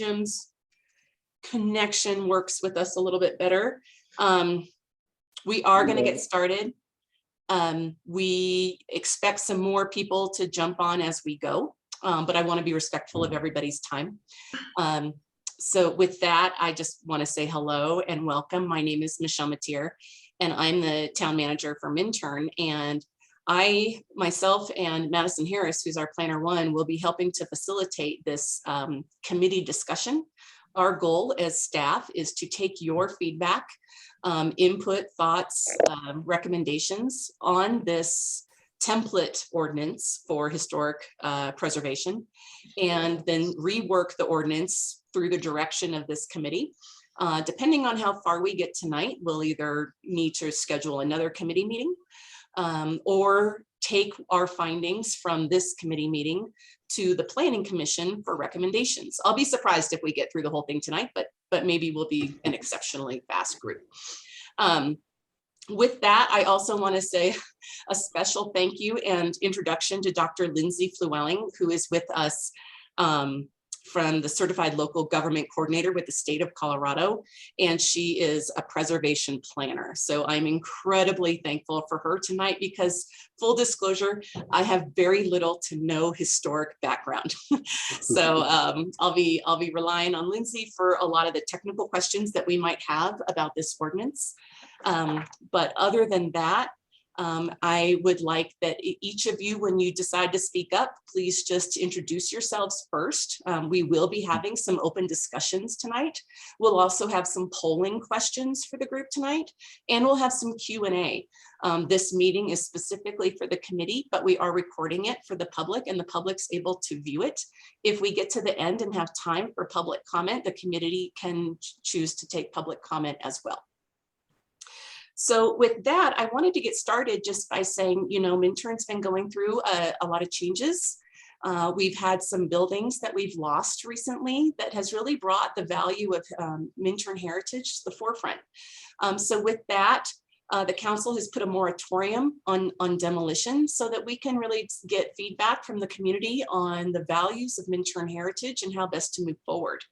Jim's connection works with us a little bit better. We are going to get started. We expect some more people to jump on as we go, but I want to be respectful of everybody's time. So with that, I just want to say hello and welcome. My name is Michelle Matier, and I'm the town manager for Minturn. And I, myself, and Madison Harris, who's our planner one, will be helping to facilitate this committee discussion. Our goal as staff is to take your feedback, input, thoughts, recommendations on this template ordinance for historic preservation, and then rework the ordinance through the direction of this committee. Depending on how far we get tonight, we'll either need to schedule another committee meeting or take our findings from this committee meeting to the Planning Commission for recommendations. I'll be surprised if we get through the whole thing tonight, but maybe we'll be an exceptionally fast group. With that, I also want to say a special thank you and introduction to Dr. Lindsay Flewelling, who is with us from the Certified Local Government Coordinator with the state of Colorado, and she is a preservation planner. So I'm incredibly thankful for her tonight because, full disclosure, I have very little to no historic background. So I'll be relying on Lindsay for a lot of the technical questions that we might have about this ordinance. But other than that, I would like that each of you, when you decide to speak up, please just introduce yourselves first. We will be having some open discussions tonight. We'll also have some polling questions for the group tonight, and we'll have some Q&A. This meeting is specifically for the committee, but we are recording it for the public, and the public's able to view it. If we get to the end and have time for public comment, the committee can choose to take public comment as well. So with that, I wanted to get started just by saying, you know, Minturn's been going through a lot of changes. We've had some buildings that we've lost recently that has really brought the value of Minturn heritage to the forefront. So with that, the council has put a moratorium on demolition so that we can really get feedback from the community on the values of Minturn heritage and how best to move forward.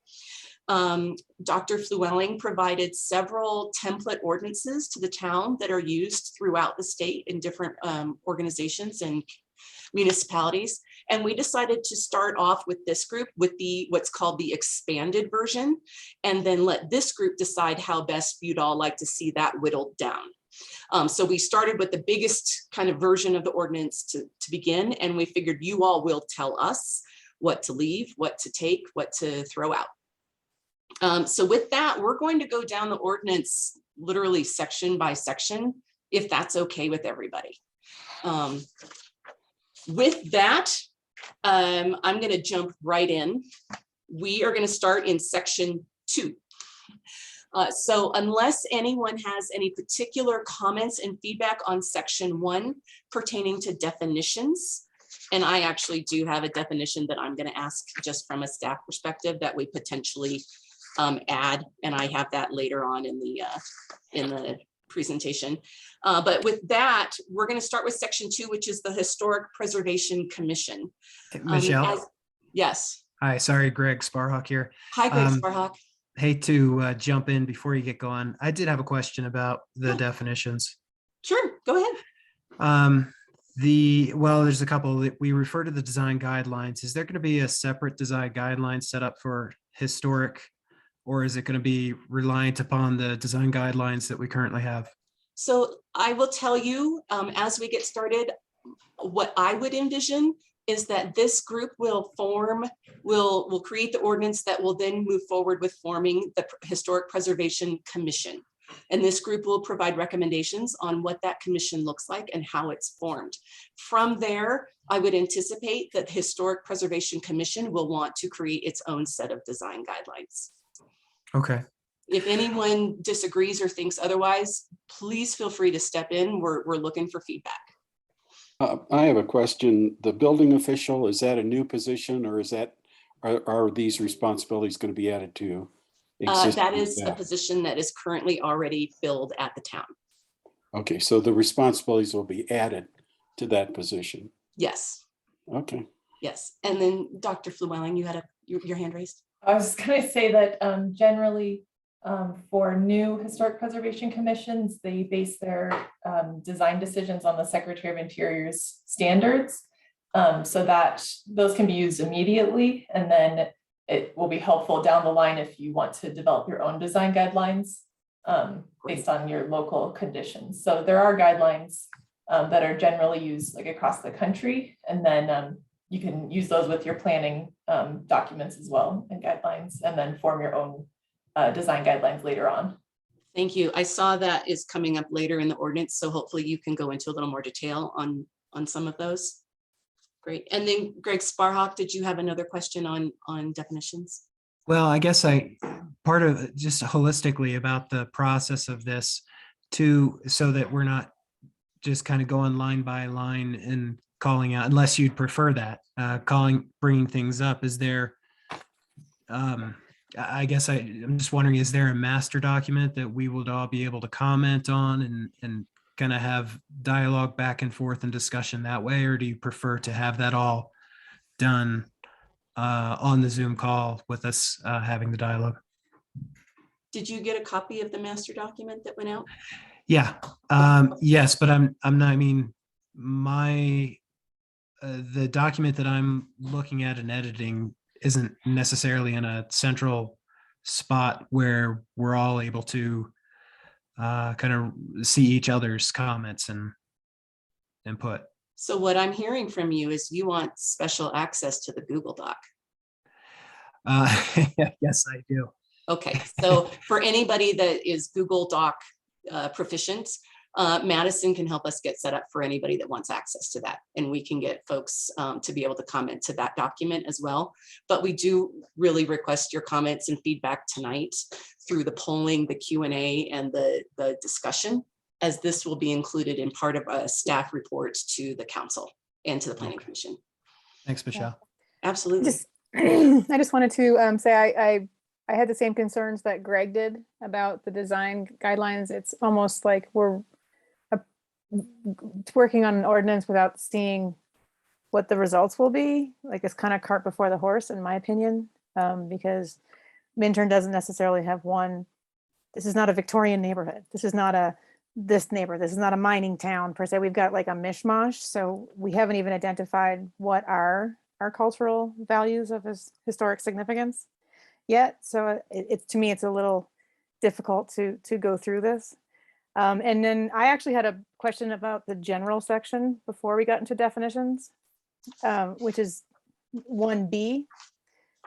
Dr. Flewelling provided several template ordinances to the town that are used throughout the state in different organizations and municipalities. And we decided to start off with this group with what's called the expanded version, and then let this group decide how best you'd all like to see that whittled down. So we started with the biggest kind of version of the ordinance to begin, and we figured you all will tell us what to leave, what to take, what to throw out. So with that, we're going to go down the ordinance literally section by section, if that's okay with everybody. With that, I'm going to jump right in. We are going to start in section 2. So unless anyone has any particular comments and feedback on section 1 pertaining to definitions, and I actually do have a definition that I'm going to ask just from a staff perspective that we potentially add, and I have that later on in the presentation. But with that, we're going to start with section 2, which is the Historic Preservation Commission. Michelle? Yes. Hi, sorry, Greg Sparhawk here. Hi, Greg Sparhawk. Hate to jump in before you get going. I did have a question about the definitions. Sure, go ahead. Well, there's a couple that we refer to the design guidelines. Is there going to be a separate design guideline set up for historic, or is it going to be reliant upon the design guidelines that we currently have? So I will tell you, as we get started, what I would envision is that this group will create the ordinance that will then move forward with forming the Historic Preservation Commission. And this group will provide recommendations on what that commission looks like and how it's formed. From there, I would anticipate that the Historic Preservation Commission will want to create its own set of design guidelines. Okay. If anyone disagrees or thinks otherwise, please feel free to step in. We're looking for feedback. I have a question. The building official, is that a new position, or is that are these responsibilities going to be added to? That is a position that is currently already filled at the town. Okay, so the responsibilities will be added to that position. Yes. Okay. Yes, and then Dr. Flewelling, you had your hand raised. I was going to say that generally for new historic preservation commissions, they base their design decisions on the Secretary of Interior's standards, so that those can be used immediately, and then it will be helpful down the line if you want to develop your own design guidelines based on your local conditions. So there are guidelines that are generally used like across the country, and then you can use those with your planning documents as well and guidelines, and then form your own design guidelines later on. Thank you. I saw that is coming up later in the ordinance, so hopefully you can go into a little more detail on some of those. Great. And then Greg Sparhawk, did you have another question on definitions? Well, I guess part of just holistically about the process of this so that we're not just kind of going line by line and calling out, unless you'd prefer that, bringing things up. Is there, I guess I'm just wondering, is there a master document that we would all be able to comment on and kind of have dialogue back and forth and discussion that way? Or do you prefer to have that all done on the Zoom call with us having the dialogue? Did you get a copy of the master document that went out? Yeah, yes, but I'm not, I mean, the document that I'm looking at and editing isn't necessarily in a central spot where we're all able to kind of see each other's comments and input. So what I'm hearing from you is you want special access to the Google Doc. Yes, I do. Okay, so for anybody that is Google Doc proficient, Madison can help us get set up for anybody that wants access to that. And we can get folks to be able to comment to that document as well. But we do really request your comments and feedback tonight through the polling, the Q&A, and the discussion, as this will be included in part of a staff report to the council and to the Planning Commission. Thanks, Michelle. Absolutely. I just wanted to say I had the same concerns that Greg did about the design guidelines. It's almost like we're working on an ordinance without seeing what the results will be. Like, it's kind of cart before the horse, in my opinion, because Minturn doesn't necessarily have one. This is not a Victorian neighborhood. This is not this neighborhood. This is not a mining town per se. We've got like a mishmash. So we haven't even identified what are our cultural values of historic significance yet. So to me, it's a little difficult to go through this. And then I actually had a question about the general section before we got into definitions, which is 1B,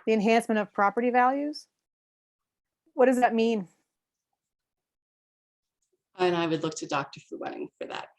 the enhancement of property values. What does that mean? And I would look to Dr. Fluelling for that.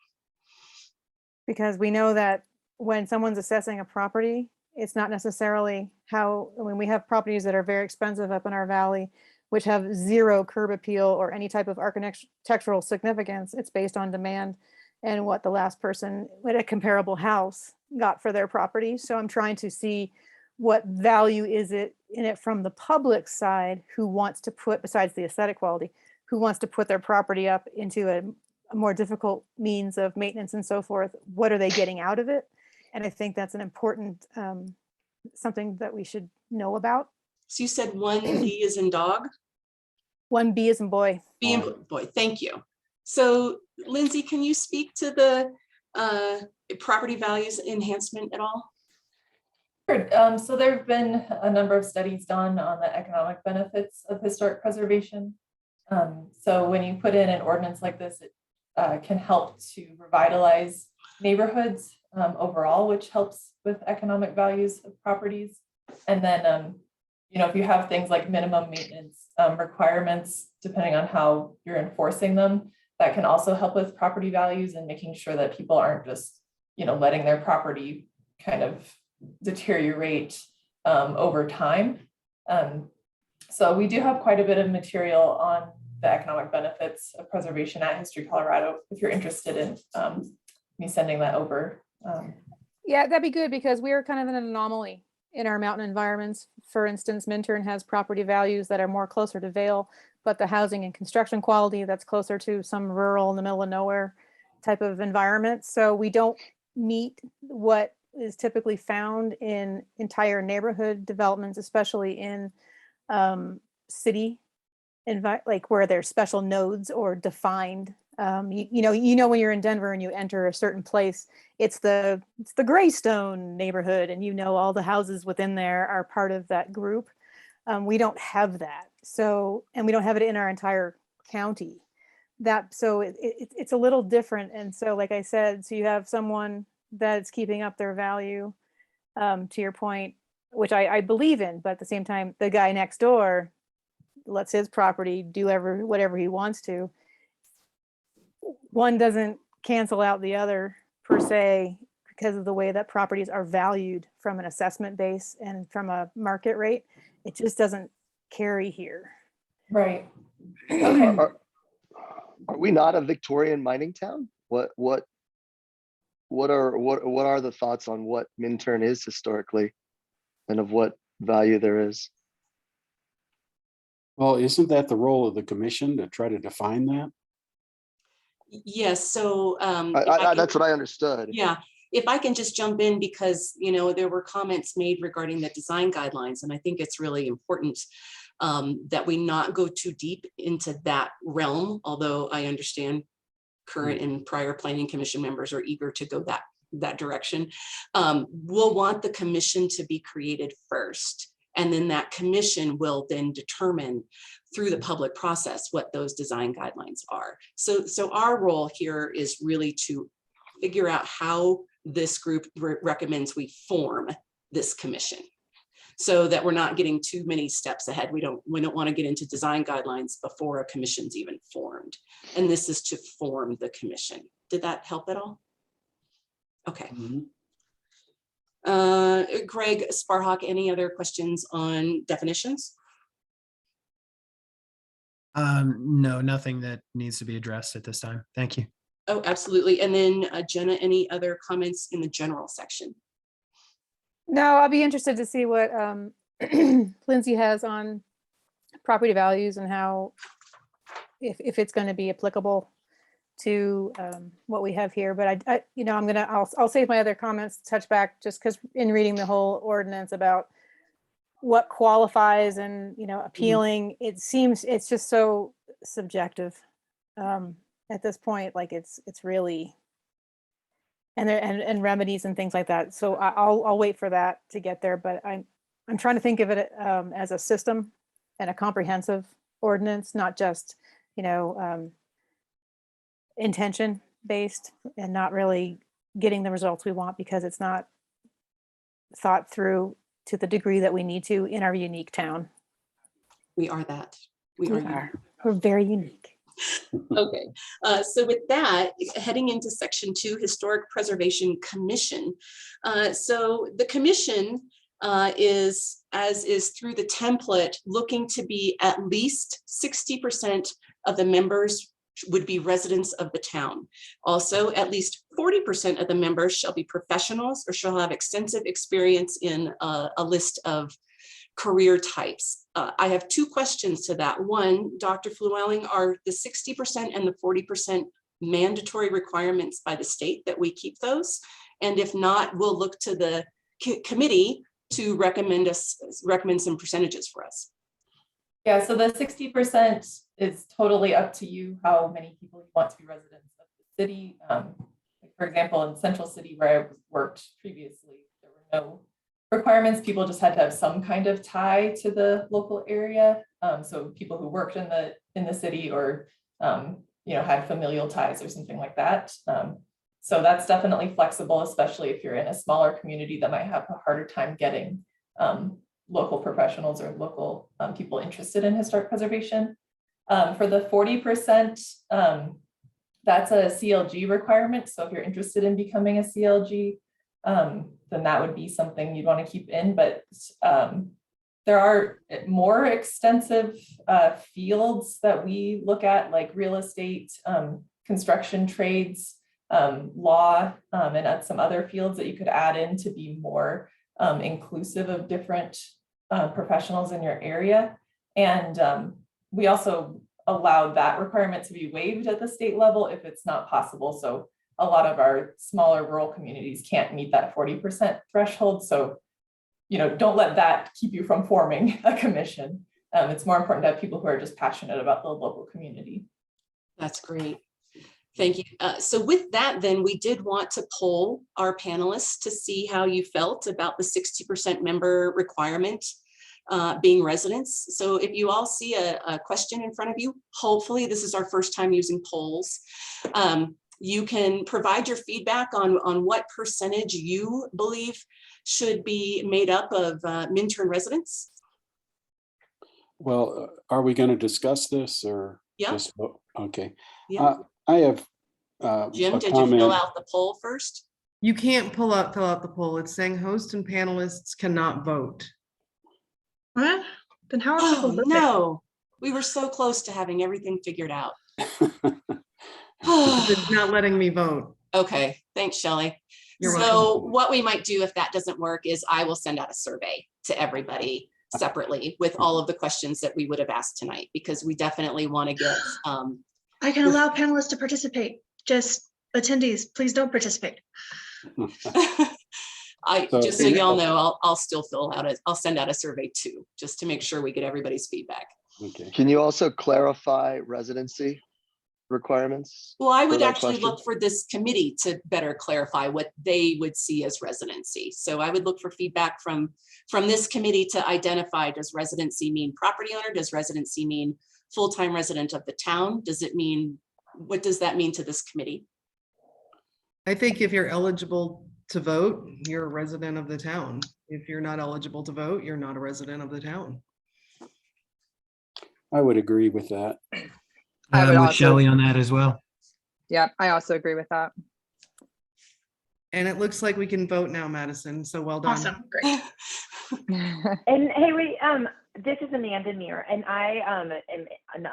Because we know that when someone's assessing a property, it's not necessarily when we have properties that are very expensive up in our valley, which have zero curb appeal or any type of architectural significance. It's based on demand and what the last person with a comparable house got for their property. So I'm trying to see what value is it in it from the public side, who wants to put, besides the aesthetic quality, who wants to put their property up into a more difficult means of maintenance and so forth. What are they getting out of it? And I think that's an important something that we should know about. So you said 1D is in dog? 1B is in boy. B and boy, thank you. So Lindsay, can you speak to the property values enhancement at all? Sure. So there have been a number of studies done on the economic benefits of historic preservation. So when you put in an ordinance like this, it can help to revitalize neighborhoods overall, which helps with economic values of properties. And then, if you have things like minimum maintenance requirements, depending on how you're enforcing them, that can also help with property values and making sure that people aren't just, letting their property kind of deteriorate over time. So we do have quite a bit of material on the economic benefits of preservation at History Colorado, if you're interested in me sending that over. Yeah, that'd be good, because we are kind of an anomaly in our mountain environments. For instance, Minturn has property values that are more closer to Vail, but the housing and construction quality that's closer to some rural in the middle of nowhere type of environment. So we don't meet what is typically found in entire neighborhood developments, especially in city like where there's special nodes or defined. You know when you're in Denver and you enter a certain place, it's the Greystone neighborhood, and you know all the houses within there are part of that group. We don't have that, and we don't have it in our entire county. It's a little different, and so like I said, so you have someone that's keeping up their value, to your point, which I believe in, but at the same time, the guy next door lets his property do whatever he wants to. One doesn't cancel out the other per se because of the way that properties are valued from an assessment base and from a market rate. It just doesn't carry here. Right. Okay. Are we not a Victorian mining town? What are the thoughts on what Minturn is historically and of what value there is? Well, isn't that the role of the commission to try to define that? Yes, so That's what I understood. yeah, if I can just jump in, because there were comments made regarding the design guidelines, and I think it's really important that we not go too deep into that realm, although I understand current and prior planning commission members are eager to go that direction. We'll want the commission to be created first, and then that commission will then determine through the public process what those design guidelines are. So our role here is really to figure out how this group recommends we form this commission, so that we're not getting too many steps ahead. We don't want to get into design guidelines before a commission's even formed. And this is to form the commission. Did that help at all? Okay. Greg Sparhawk, any other questions on definitions? No, nothing that needs to be addressed at this time. Thank you. Oh, absolutely. And then Jenna, any other comments in the general section? No, I'll be interested to see what Lindsay has on property values and how, if it's going to be applicable to what we have here. But I'll save my other comments to touch back, just because in reading the whole ordinance about what qualifies and appealing, it seems it's just so subjective at this point. Like it's really, and remedies and things like that. So I'll wait for that to get there. But I'm trying to think of it as a system and a comprehensive ordinance, not just intention based, and not really getting the results we want because it's not thought through to the degree that we need to in our unique town. We are that. We are. We're very unique. Okay, so with that, heading into section 2, Historic Preservation Commission. So the commission is, as is through the template, looking to be at least 60% of the members would be residents of the town. Also, at least 40% of the members shall be professionals or shall have extensive experience in a list of career types. I have 2 questions to that. One, Dr. Flewelling, are the 60% and the 40% mandatory requirements by the state that we keep those? And if not, we'll look to the committee to recommend some percentages for us. Yeah, so the 60% is totally up to you, how many people you want to be residents of the city. For example, in Central City, where I worked previously, there were no requirements. People just had to have some kind of tie to the local area. So people who worked in the city or had familial ties or something like that. So that's definitely flexible, especially if you're in a smaller community that might have a harder time getting local professionals or local people interested in historic preservation. For the 40%, that's a CLG requirement. So if you're interested in becoming a CLG, then that would be something you'd want to keep in. But there are more extensive fields that we look at, like real estate, construction trades, law, and some other fields that you could add in to be more inclusive of different professionals in your area. And we also allowed that requirement to be waived at the state level if it's not possible. So a lot of our smaller rural communities can't meet that 40% threshold. So, don't let that keep you from forming a commission. It's more important to have people who are just passionate about the local community. That's great. Thank you. So with that, then we did want to poll our panelists to see how you felt about the 60% member requirement being residents. So if you all see a question in front of you, hopefully this is our first time using polls. You can provide your feedback on what percentage you believe should be made up of Minturn residents. Well, are we going to discuss this or Yeah. just vote? Okay. Yeah. I have Jim, a did you fill comment. out the poll first? You can't fill out the poll. It's saying host and panelists cannot vote. What? Then how are people Oh, voting? no, we were so close to having everything figured out. It's not letting me vote. Okay, thanks, Shelley. You're So welcome. what we might do if that doesn't work is I will send out a survey to everybody separately with all of the questions that we would have asked tonight, because we definitely want to get, I can allow panelists to participate. Just attendees, please don't participate. just so y'all know, I'll still I'll send out a survey too, just to make sure we get everybody's feedback. Okay. Can you also clarify residency requirements? Well, I for would that actually question? look for this committee to better clarify what they would see as residency. So I would look for feedback from this committee to identify, does residency mean property owner? Does residency mean full-time resident of the town? Does it mean, what does that mean to this committee? I think if you're eligible to vote, you're a resident of the town. If you're not eligible to vote, you're not a resident of the town. I would agree with that. I would I'm with also- Shelley on that as well. Yeah, I also agree with that. And it looks like we can vote now, Madison. So well done. Awesome, great. And hey, wait, this is Amanda Muir, and I am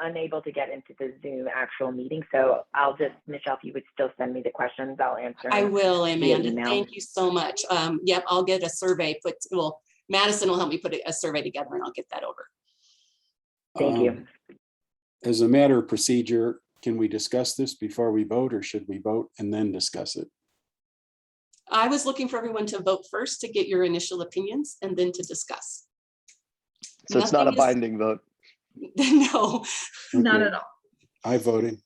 unable to get into the Zoom actual meeting. So I'll just, Michelle, if you would still send me the questions, I'll answer. I will, via Amanda. email. Thank you so much. Yep, I'll get a survey well, Madison will help me put a survey together and I'll get that over. Thank you. As a matter of procedure, can we discuss this before we vote, or should we vote and then discuss it? I was looking for everyone to vote first to get your initial opinions and then to discuss. So it's not a Nothing is- binding vote. No, Not Okay, at all. I voted.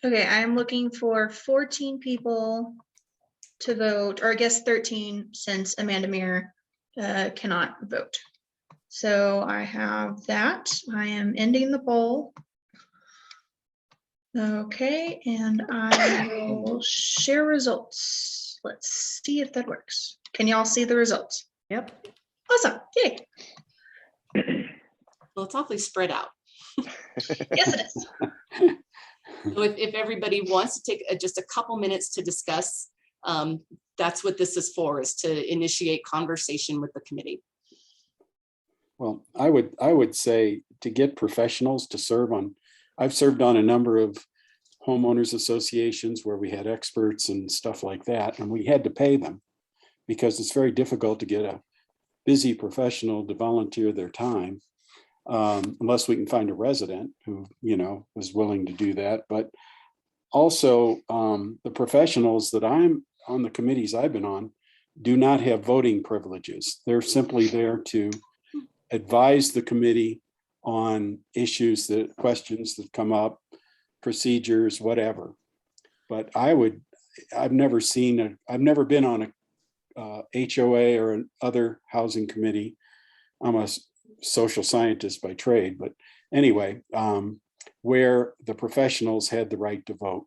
Okay, I'm looking for 14 people to vote, or I guess 13 since Amanda Muir cannot vote. So I have that. I am ending the poll. Okay, and I will share results. Let's see if that works. Can y'all see the results? Yep. Awesome, yay. well, it's awfully spread out. Yes, it is. So if everybody wants to take just a couple minutes to discuss, that's what this is for, is to initiate conversation with the committee. Well, I would say to get professionals to serve on, I've served on a number of homeowners associations where we had experts and stuff like that, and we had to pay them because it's very difficult to get a busy professional to volunteer their time, unless we can find a resident who, is willing to do that. But also, the professionals that I'm on, the committees I've been on, do not have voting privileges. They're simply there to advise the committee on questions that come up, procedures, whatever. But I've never been on a HOA or an other housing committee. I'm a social scientist by trade, but anyway, where the professionals had the right to vote.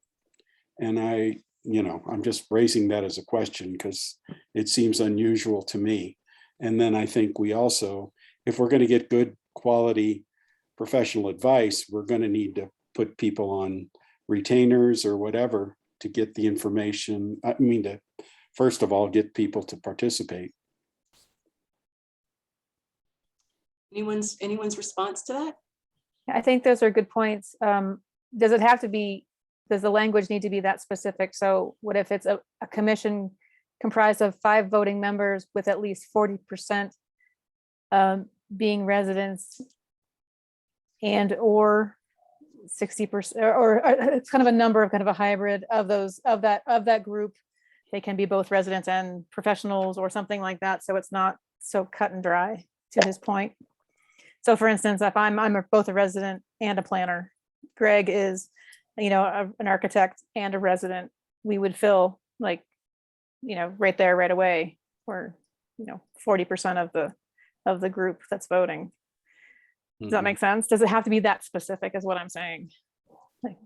And I'm just raising that as a question because it seems unusual to me. And then I think we also, if we're going to get good quality professional advice, we're going to need to put people on retainers or whatever to get the information. To first of all, get people to participate. Anyone's response to that? I think those are good points. Does the language need to be that specific? So what if it's a commission comprised of 5 voting members with at least 40% being residents and or 60%, or it's kind of a number of kind of a hybrid of that group. They can be both residents and professionals or something like that. So it's not so cut and dry. to his point. So for instance, if I'm both a resident and a planner, Greg is, an architect and a resident, we would fill like, right there, right away, or, 40% of the group that's voting. Does that Mhm. make sense? Does it have to be that specific is what I'm saying?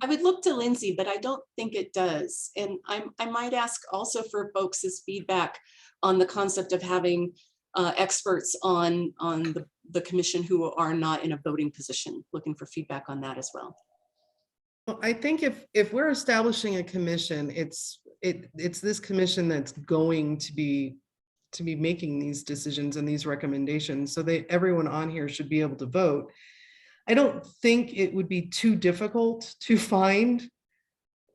I would look to Lindsay, but I don't think it does. And I might ask also for folks' feedback on the concept of having experts on the commission who are not in a voting position, looking for feedback on that as well. Well, I think if we're establishing a commission, it's this commission that's going to be making these decisions and these recommendations, so that everyone on here should be able to vote. I don't think it would be too difficult to find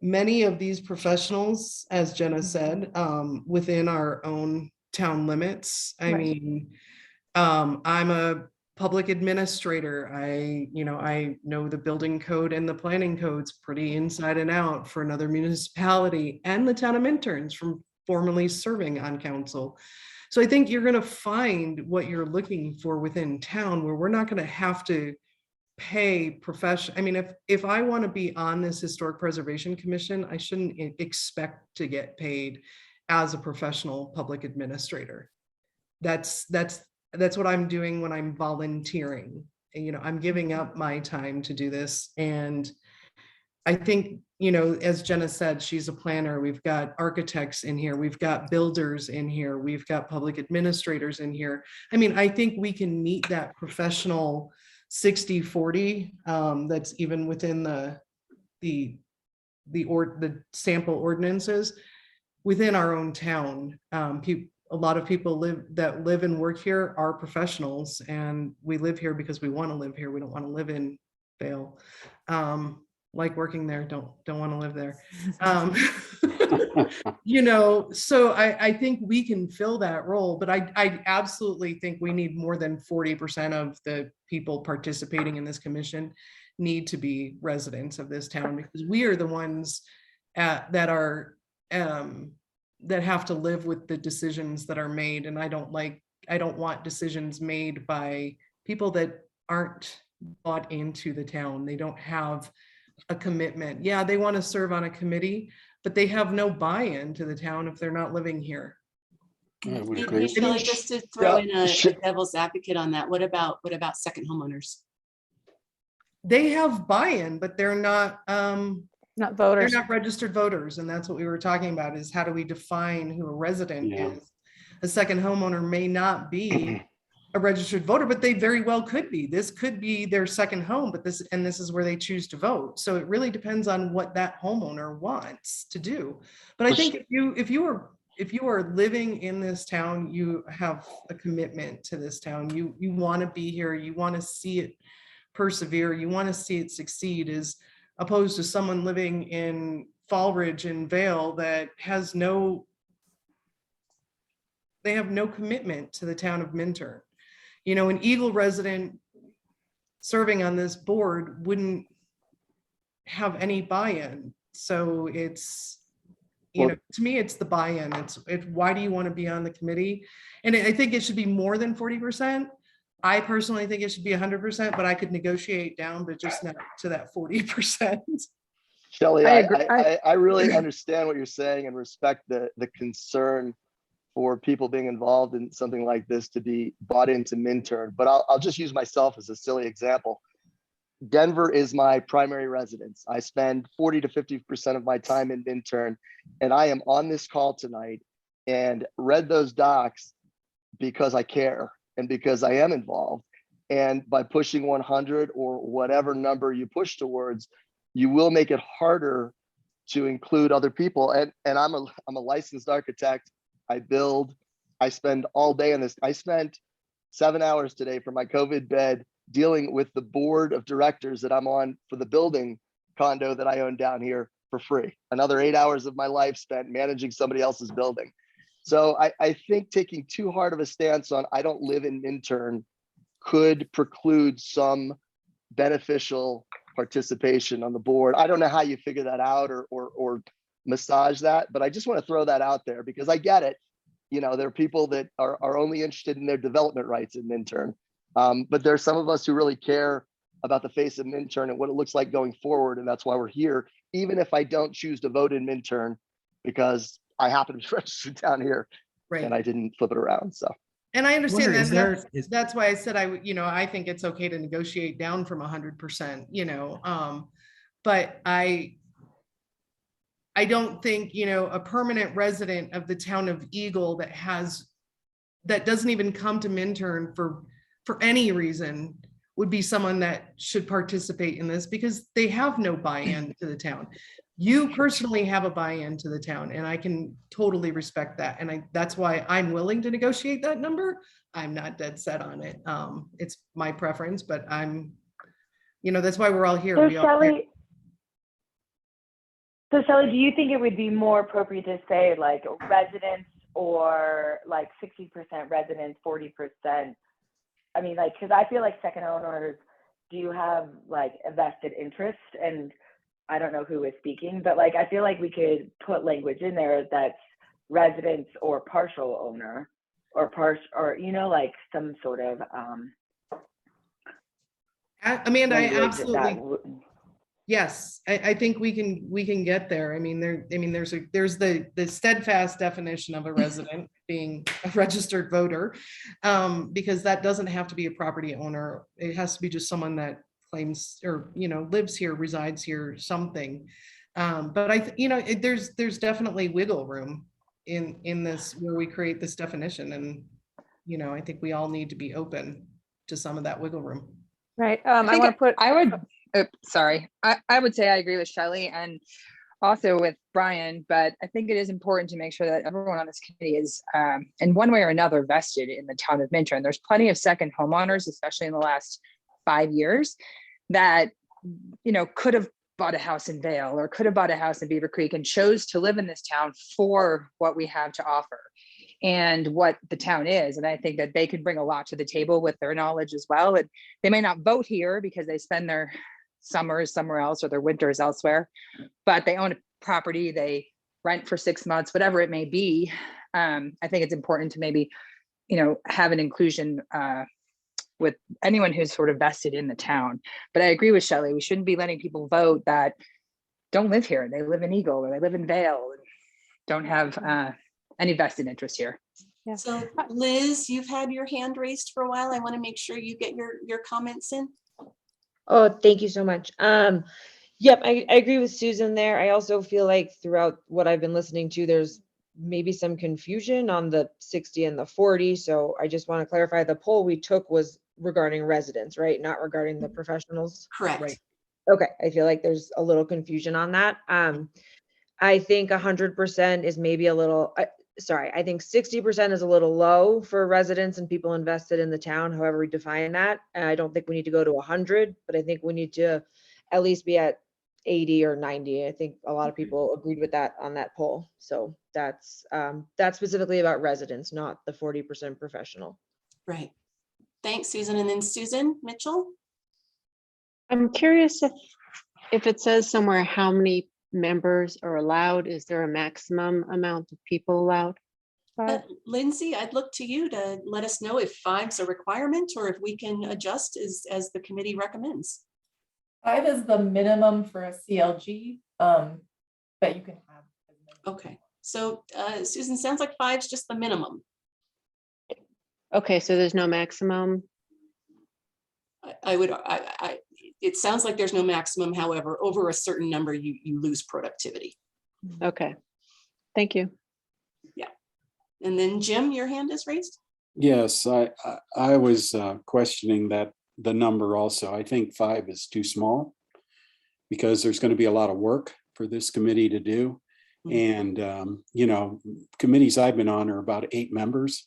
many of these professionals, as Jenna said, within our own town limits. I Right. mean, I'm a public administrator. I know the building code and the planning codes pretty inside and out for another municipality and the town of Minturns from formerly serving on council. So I think you're going to find what you're looking for within town, where we're not going to have to pay profession. I mean, if I want to be on this historic preservation commission, I shouldn't expect to get paid as a professional public administrator. That's what I'm doing when I'm volunteering. And, I'm giving up my time to do this. And I think, as Jenna said, she's a planner. We've got architects in here. We've got builders in here. We've got public administrators in here. I mean, I think we can meet that professional 60-40 that's even within the sample ordinances within our own town. A lot of people that live and work here are professionals, and we live here because we want to live here. We don't want to live in Vale. Like working there, don't want to live there. So I think we can fill that role, but I absolutely think we need more than 40% of the people participating in this commission need to be residents of this town, because we are the ones that have to live with the decisions that are made. And I don't want decisions made by people that aren't bought into the town. They don't have a commitment. Yeah, they want to serve on a committee, but they have no buy-in to the town if they're not living here. I would Hey, agree. Shelley, just to throw in a Sh- devil's advocate on that, what about second homeowners? They have buy-in, but they're not Not voters. they're not registered voters. And that's what we were talking about, is how do we define who a resident Yeah. is? A second homeowner may not be a registered voter, but they very well could be. This could be their second home, but this is where they choose to vote. So it really depends on what that homeowner wants to do. But I think if you are living in this town, you have a commitment to this town. You want to be here. You want to see it persevere. You want to see it succeed, as opposed to someone living in Fallridge and Vale that has no commitment to the town of Minturn. An Eagle resident serving on this board wouldn't have any buy-in. So it's, to me, it's the buy-in. It's why do you want to be on the committee? And I think it should be more than 40%. I personally think it should be 100%, but I could negotiate down, but just not to that 40%. Shelley, I agree. I really understand what you're saying and respect the concern for people being involved in something like this to be bought into Minturn. But I'll just use myself as a silly example. Denver is my primary residence. I spend 40 to 50% of my time in Minturn, and I am on this call tonight and read those docs because I care and because I am involved. And by pushing 100 or whatever number you push towards, you will make it harder to include other people. And I'm a licensed architect. I build, I spend all day on this. I spent 7 hours today from my COVID bed dealing with the board of directors that I'm on for the building condo that I own down here for free. Another 8 hours of my life spent managing somebody else's building. So I think taking too hard of a stance on I don't live in Minturn could preclude some beneficial participation on the board. I don't know how you figure that out or massage that, but I just want to throw that out there because I get it. You know, there are people that are only interested in their development rights in Minturn. But there's some of us who really care about the face of Minturn and what it looks like going forward. And that's why we're here, even if I don't choose to vote in Minturn, because I happen to be registered down here and Right. I didn't flip it around. So. And I understand Wonder, that. is That's why I said I think it's okay to negotiate down from 100%, but I don't think, a permanent resident of the town of Eagle that doesn't even come to Minturn for any reason would be someone that should participate in this because they have no buy-in to the town. You personally have a buy-in to the town, and I can totally respect that. And that's why I'm willing to negotiate that number. I'm not dead set on it. It's my preference, but that's why we're all here. So Shelley, do you think it would be more appropriate to say like residents or like 60% residents, 40%? I mean, like, because I feel like second owners do have like a vested interest, and I don't know who is speaking, but like, I feel like we could put language in there that's residents or partial owner or like some sort of Amanda, I language absolutely. Yes, I think we can get there. I mean, there's the steadfast definition of a resident being a registered voter, because that doesn't have to be a property owner. It has to be just someone that claims or lives here, resides here, something. But there's definitely wiggle room in this where we create this definition, and I think we all need to be open to some of that wiggle room. Right. I I want to put. sorry. I would say I agree with Shelley and also with Brian, but I think it is important to make sure that everyone on this committee is in one way or another vested in the town of Minturn. There's plenty of second homeowners, especially in the last 5 years, that could have bought a house in Vale or could have bought a house in Beaver Creek and chose to live in this town for what we have to offer and what the town is. And I think that they could bring a lot to the table with their knowledge as well. And they may not vote here because they spend their summers somewhere else or their winters elsewhere, but they own a property, they rent for 6 months, whatever it may be. I think it's important to maybe, have an inclusion with anyone who's sort of vested in the town. But I agree with Shelley, we shouldn't be letting people vote that don't live here. They live in Eagle or they live in Vale and don't have any vested interest here. Yeah. So Liz, you've had your hand raised for a while. I want to make sure you get your comments in. Oh, thank you so much. Yep, I agree with Susan there. I also feel like throughout what I've been listening to, there's maybe some confusion on the 60 and the 40. So I just want to clarify, the poll we took was regarding residents, right? Not regarding the professionals. Correct. Right. Okay, I feel like there's a little confusion on that. I think 100% is maybe a little, I think 60% is a little low for residents and people invested in the town, however we define that. And I don't think we need to go to 100, but I think we need to at least be at 80 or 90. I think a lot of people agreed with that on that poll. So that's specifically about residents, not the 40% professional. Right. Thanks, Susan. And then Susan Mitchell. I'm curious if it says somewhere how many members are allowed. Is there a maximum amount of people allowed? Lindsay, I'd look to you to let us know if 5's a requirement or if we can adjust as the committee recommends. 5 is the minimum for a CLG that you can have. Okay, so Susan, sounds like 5's just the minimum. Okay, so there's no maximum. It sounds like there's no maximum. However, over a certain number, you lose productivity. Okay, thank you. Yeah, and then Jim, your hand is raised. Yes, I was questioning that the number also. I think 5 is too small because there's going to be a lot of work for this committee to do. And, committees I've been on are about 8 members.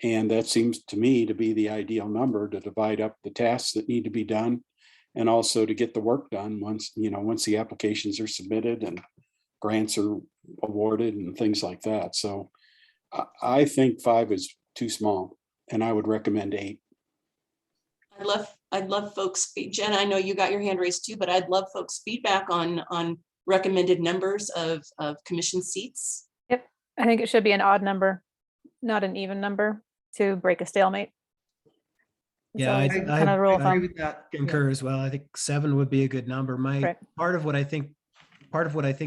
And that seems to me to be the ideal number to divide up the tasks that need to be done and also to get the work done once the applications are submitted and grants are awarded and things like that. So I think 5 is too small and I would recommend 8. I'd love folks, Jen, I know you got your hand raised too, but I'd love folks' feedback on recommended numbers of commission seats. Yep, I think it should be an odd number. not an even number to break a stalemate. It's Yeah, always I- kind of rule of I agree thumb. with that. Yeah. concur as well. I think 7 would be a good number. My Right. part of what I think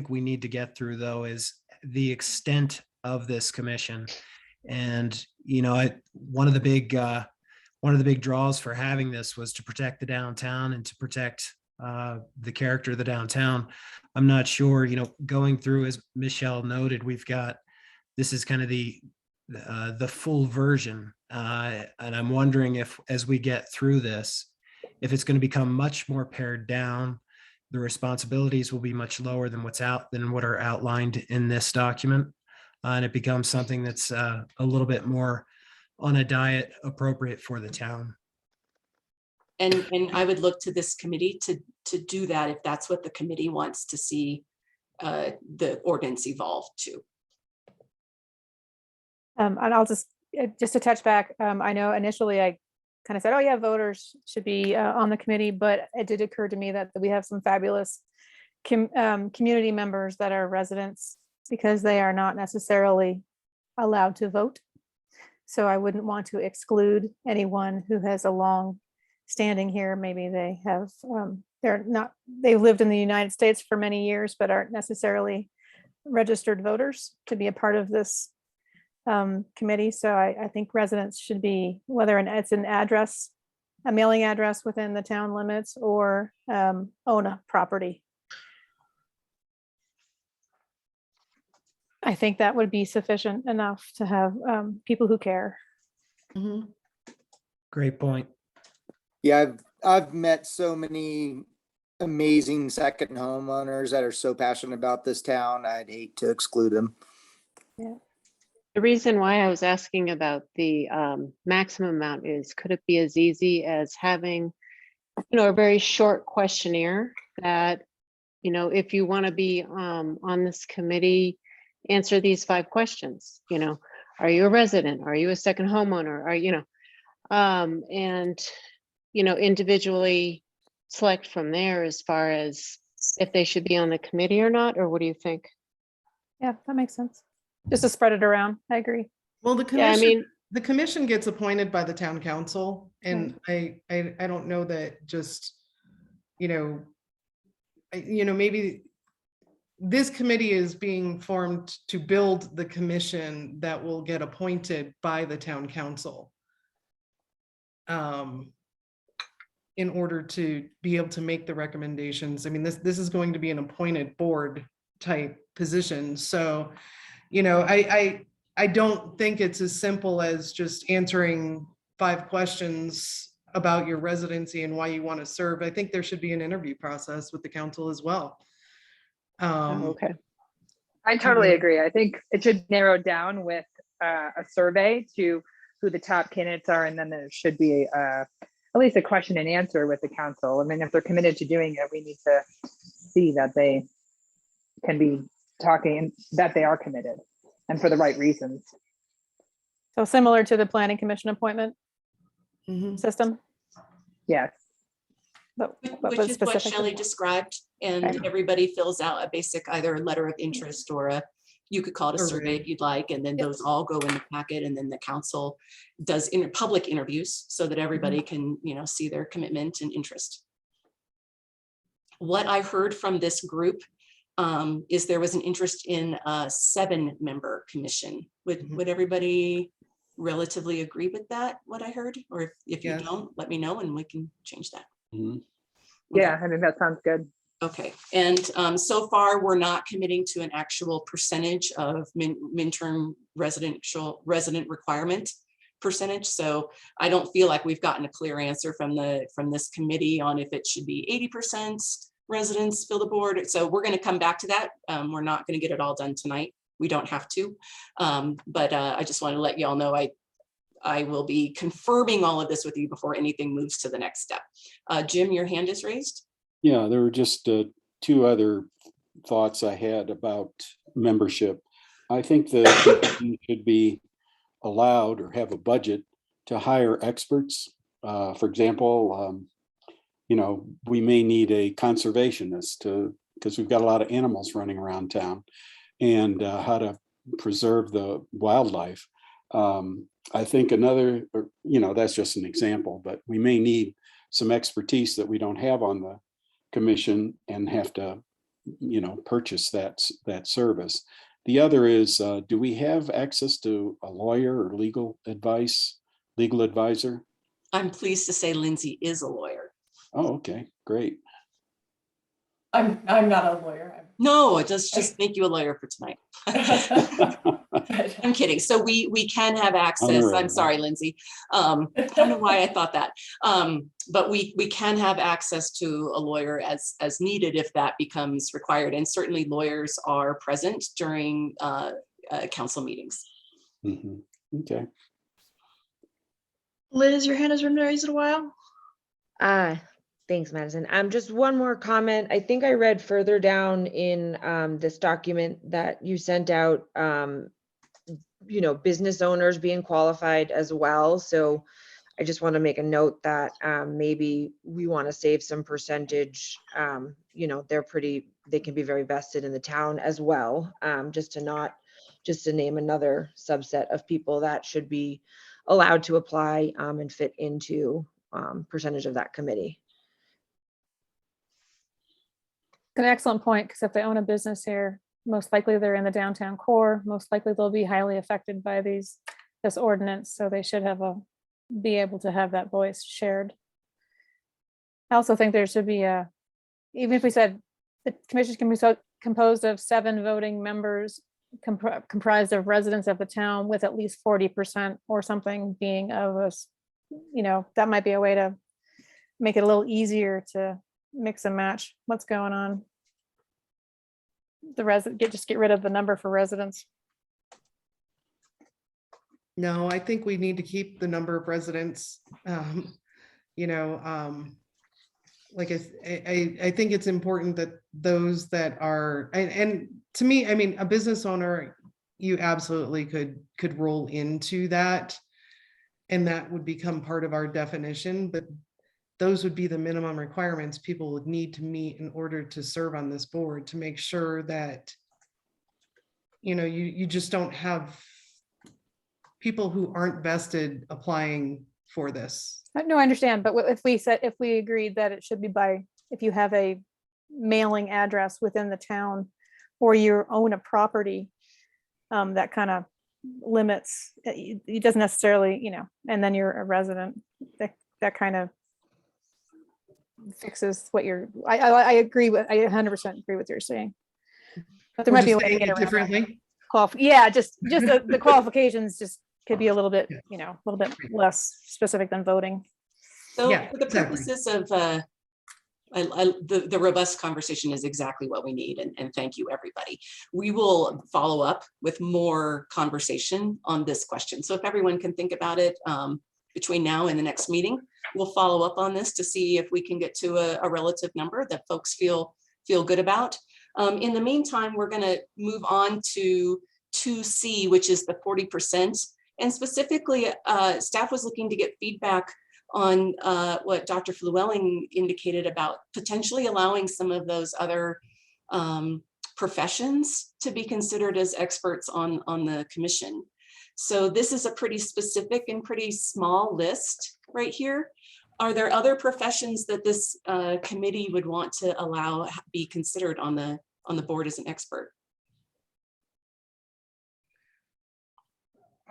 we need to get through though is the extent of this commission. And one of the big draws for having this was to protect the downtown and to protect the character of the downtown. I'm not sure, going through, as Michelle noted, this is kind of the full version. And I'm wondering if, as we get through this, if it's going to become much more pared down, the responsibilities will be much lower than what are outlined in this document. And it becomes something that's a little bit more on a diet appropriate for the town. And I would look to this committee to do that if that's what the committee wants to see the ordinance evolve to. And I'll just to touch back, I know initially I kind of said, oh yeah, voters should be on the committee, but it did occur to me that we have some fabulous community members that are residents because they are not necessarily allowed to vote. So I wouldn't want to exclude anyone who has a long standing here. Maybe they have, they've lived in the United States for many years, but aren't necessarily registered voters to be a part of this committee. So I think residents should be, whether it's an address, a mailing address within the town limits, or own a property. I think that would be sufficient enough to have people who care. Mhm. Great point. Yeah, I've met so many amazing second homeowners that are so passionate about this town. I'd hate to exclude them. Yeah. The reason why I was asking about the maximum amount is, could it be as easy as having, a very short questionnaire that, if you want to be on this committee, answer these 5 questions. Are you a resident? Are you a second homeowner? And individually select from there as far as if they should be on the committee or not, or what do you think? Yeah, that makes sense. Just to spread it around. I agree. Well, the Yeah, I commission, mean, the commission gets appointed by the town council, and I don't know that just, maybe this committee is being formed to build the commission that will get appointed by the town council. In order to be able to make the recommendations. I mean, this is going to be an appointed board type position. So, I don't think it's as simple as just answering 5 questions about your residency and why you want to serve. I think there should be an interview process with the council as well. Okay. I totally agree. I think it should narrow down with a survey to who the top candidates are, and then there should be at least a question and answer with the council. I mean, if they're committed to doing it, we need to see that they can be talking, that they are committed and for the right reasons. So similar to the planning commission appointment system. Yes. But Which is what Shelley described, and Okay. everybody fills out a basic either a letter of interest or you could call it a survey if you'd like, and then those all go in the packet, and then the council does public interviews so that everybody can, see their commitment and interest. What I heard from this group is there was an interest in a 7-member commission. Would everybody relatively agree with that, what I heard? Or if you don't, let me know and we can change that. Yeah, I mean, that sounds good. Okay, and so far, we're not committing to an actual percentage of Minturn resident requirement percentage. So I don't feel like we've gotten a clear answer from this committee on if it should be 80% residents fill the board. So we're going to come back to that. We're not going to get it all done tonight. We don't have to. But I just want to let you all know I will be confirming all of this with you before anything moves to the next step. Jim, your hand is raised. Yeah, there were just 2 other thoughts I had about membership. I think that you should be allowed or have a budget to hire experts. For example, we may need a conservationist because we've got a lot of animals running around town, and how to preserve the wildlife. I think another, that's just an example, but we may need some expertise that we don't have on the commission and have to, purchase that service. The other is, do we have access to a lawyer or legal advisor? I'm pleased to say Lindsay is a lawyer. Oh, okay, great. I'm not a lawyer. No, it does just make you a lawyer for tonight. I'm kidding. So we can have access. All right. I'm sorry, Lindsay. I don't know why I thought that. But we can have access to a lawyer as needed if that becomes required. And certainly lawyers are present during council meetings. Mhm. Okay. Liz, your hand has been raised a while. Thanks, Madison. Just one more comment. I think I read further down in this document that you sent out, business owners being qualified as well. So I just want to make a note that maybe we want to save some percentage. They can be very vested in the town as well. Just to name another subset of people that should be allowed to apply and fit into percentage of that committee. An excellent point, because if they own a business here, most likely they're in the downtown core. Most likely they'll be highly affected by this ordinance. So they should be able to have that voice shared. I also think there should be even if we said the commission can be composed of 7 voting members comprised of residents of the town with at least 40% or something being of us, that might be a way to make it a little easier to mix and match what's going on. Just get rid of the number for residents. No, I think we need to keep the number of residents. Like I think it's important that those that are, and to me, I mean, a business owner, you absolutely could roll into that, and that would become part of our definition, but those would be the minimum requirements people would need to meet in order to serve on this board, to make sure that, you just don't have people who aren't vested applying for this. No, I understand, but if we agreed that it should be if you have a mailing address within the town or you own a property, that kind of limits, it doesn't necessarily, and then you're a resident, that kind of fixes what I agree with. I 100% agree with what you're saying. But there might be a way to get around differently. Yeah, just the qualifications just could be a little bit, a little bit less specific than voting. So Yeah, for the exactly. purposes of the robust conversation is exactly what we need, and thank you, everybody. We will follow up with more conversation on this question. So if everyone can think about it between now and the next meeting, we'll follow up on this to see if we can get to a relative number that folks feel good about. In the meantime, we're going to move on to 2C, which is the 40%. And specifically, staff was looking to get feedback on what Dr. Flewelling indicated about potentially allowing some of those other professions to be considered as experts on the commission. So this is a pretty specific and pretty small list right here. Are there other professions that this committee would want to allow be considered on the board as an expert?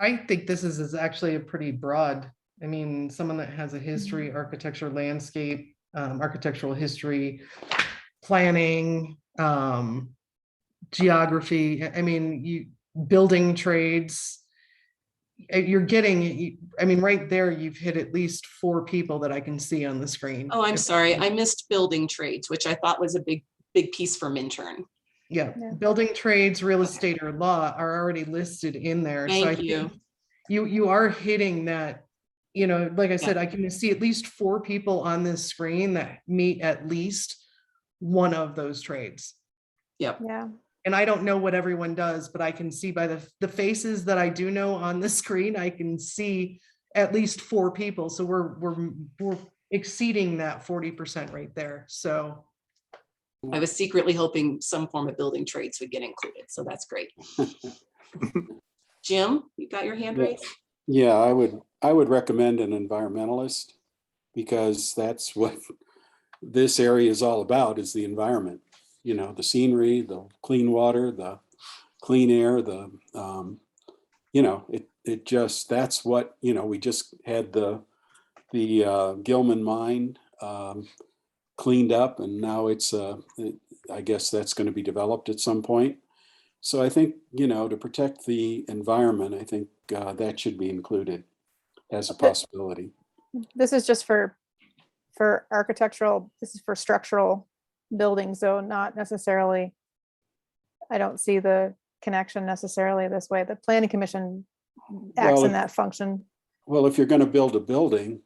I think this is actually a pretty broad. I mean, someone that has a history, architecture, landscape, architectural history, planning, geography. I mean, building trades. You're getting, I mean, right there, you've hit at least 4 people that I can see on the screen. Oh, I'm sorry. I missed building trades, which I thought was a big piece for Minturn. Yeah, building trades, real estate, or law are already listed in there. Thank so I you. think you are hitting that, like I said, I can see at least 4 people on this screen that meet at least one of those trades. Yep. Yeah. And I don't know what everyone does, but I can see by the faces that I do know on the screen, I can see at least 4 people. So we're exceeding that 40% right there. So I was secretly hoping some form of building trades would get included. So that's great. Jim, you got your hand Yeah. raised? Yeah, I would recommend an environmentalist, because that's what this area is all about, is the environment. You know, the scenery, the clean water, the clean air, the, you know, it just, that's what, you know, we just had the Gilman mine cleaned up, and now it's, I guess that's going to be developed at some point. So I think, you know, to protect the environment, I think that should be included as a possibility. This is just for architectural, this is for structural buildings, though, not necessarily, I don't see the connection necessarily this way. The planning commission acts Well, in that function. Well, if you're going to build a building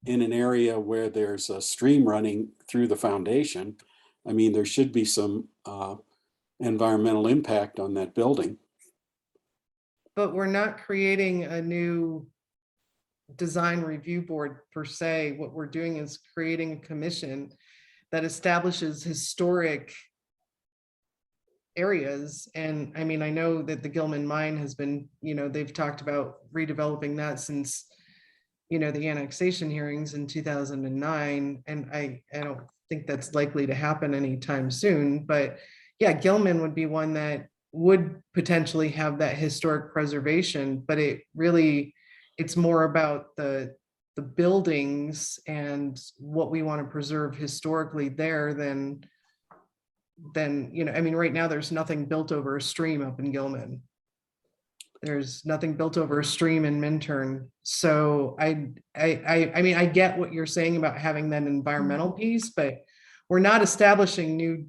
in an area where there's a stream running through the foundation, I mean, there should be some environmental impact on that building. But we're not creating a new design review board per se. What we're doing is creating a commission that establishes historic areas. And I mean, I know that the Gilman mine has been, you know, they've talked about redeveloping that since, you know, the annexation hearings in 2009. And I don't think that's likely to happen anytime soon. But yeah, Gilman would be one that would potentially have that historic preservation, but it really, it's more about the buildings and what we want to preserve historically there than, you know, I mean, right now there's nothing built over a stream up in Gilman. There's nothing built over a stream in Minturn. So I mean, I get what you're saying about having that environmental piece, but we're not establishing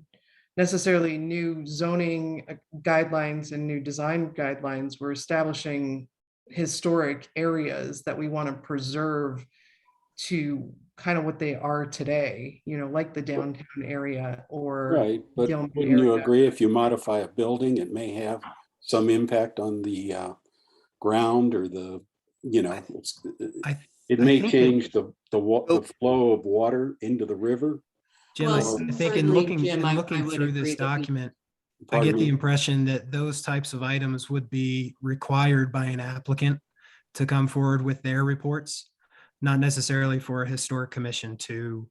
necessarily new zoning guidelines and new design guidelines. We're establishing historic areas that we want to preserve to kind of what they are today, you know, like the downtown area or Right, but Gilman wouldn't you area. agree if you modify a building, it may have some impact on the ground or the, you know, it I may think that- change the flow of water into the river. Jim, Well, I think in certainly, looking, Jim, I looking would through agree this that we- document, I Pardon get the me? impression that those types of items would be required by an applicant to come forward with their reports, not necessarily for a historic commission to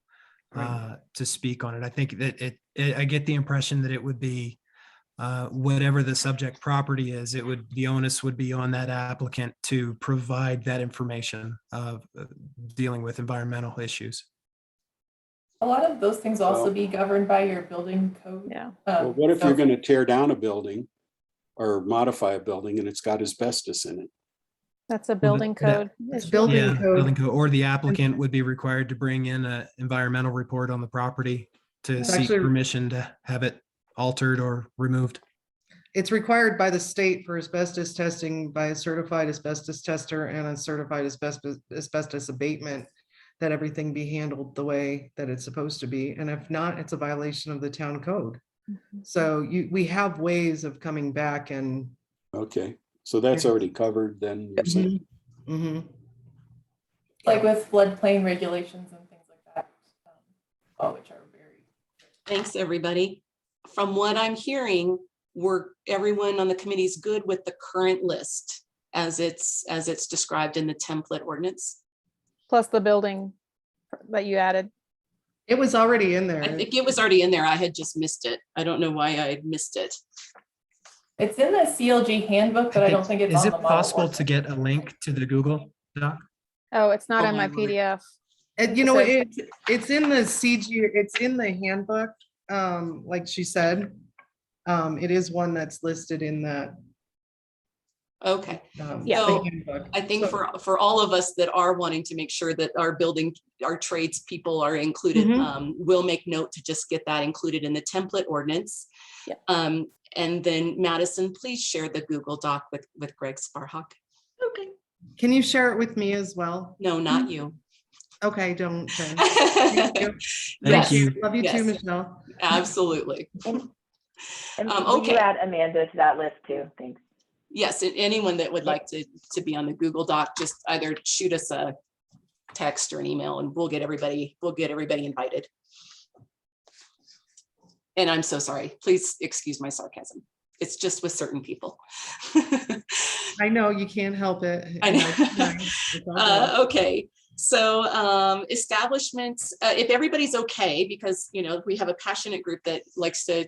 speak on it. I think that I get the impression that it would be whatever the subject property is, the onus would be on that applicant to provide that information of dealing with environmental issues. A lot of those things also Well- be governed by your building code. Yeah. Well, what if you're going to tear down a building or modify a building and it's got asbestos in it? That's a building code. It's issue. building Yeah, code. building code, or the applicant would be required to bring in an environmental report on the property to It's seek actually- permission to have it altered or removed. It's required by the state for asbestos testing by a certified asbestos tester and a certified asbestos abatement, that everything be handled the way that it's supposed to be. And if not, it's a violation of the town code. So we have ways of coming back and. Okay, so that's Yeah. already covered then, you're saying? Mhm. Like with floodplain regulations and things like that, all which are very. Thanks, everybody. From what I'm hearing, everyone on the committee is good with the current list as it's described in the template ordinance. Plus the building that you added. It was already in there. I think it was already in there. I had just missed it. I don't know why I had missed it. It's in the CLG handbook, but I don't think it's Is on it the model possible to ordinance. get a link to the Google Doc? Oh, it's not Oh in my my word. PDF. And you know, says- it's in the CG, it's in the handbook, like she said. It is one that's listed in that. Okay. Yeah. So, handbook. I think So- for all of us that are wanting to make sure that our trades people are included, Mhm. we'll make note to just get that included in the template ordinance. Yep. And then Madison, please share the Google Doc with Greg Sparhawk. Okay. Can you share it with me as well? No, not you. Okay, don't then. Thank you. Yes, you. Love you too, yes. Michelle. absolutely. And will Okay. you add Amanda to that list too? Thanks. Yes, and anyone that would like to be on the Google Doc, just either shoot us a text or an email and we'll get everybody invited. And I'm so sorry. Please excuse my sarcasm. It's just with certain people. I know you can't help it. I and know. it's all good. Okay, so establishments, if everybody's okay, because we have a passionate group that likes to,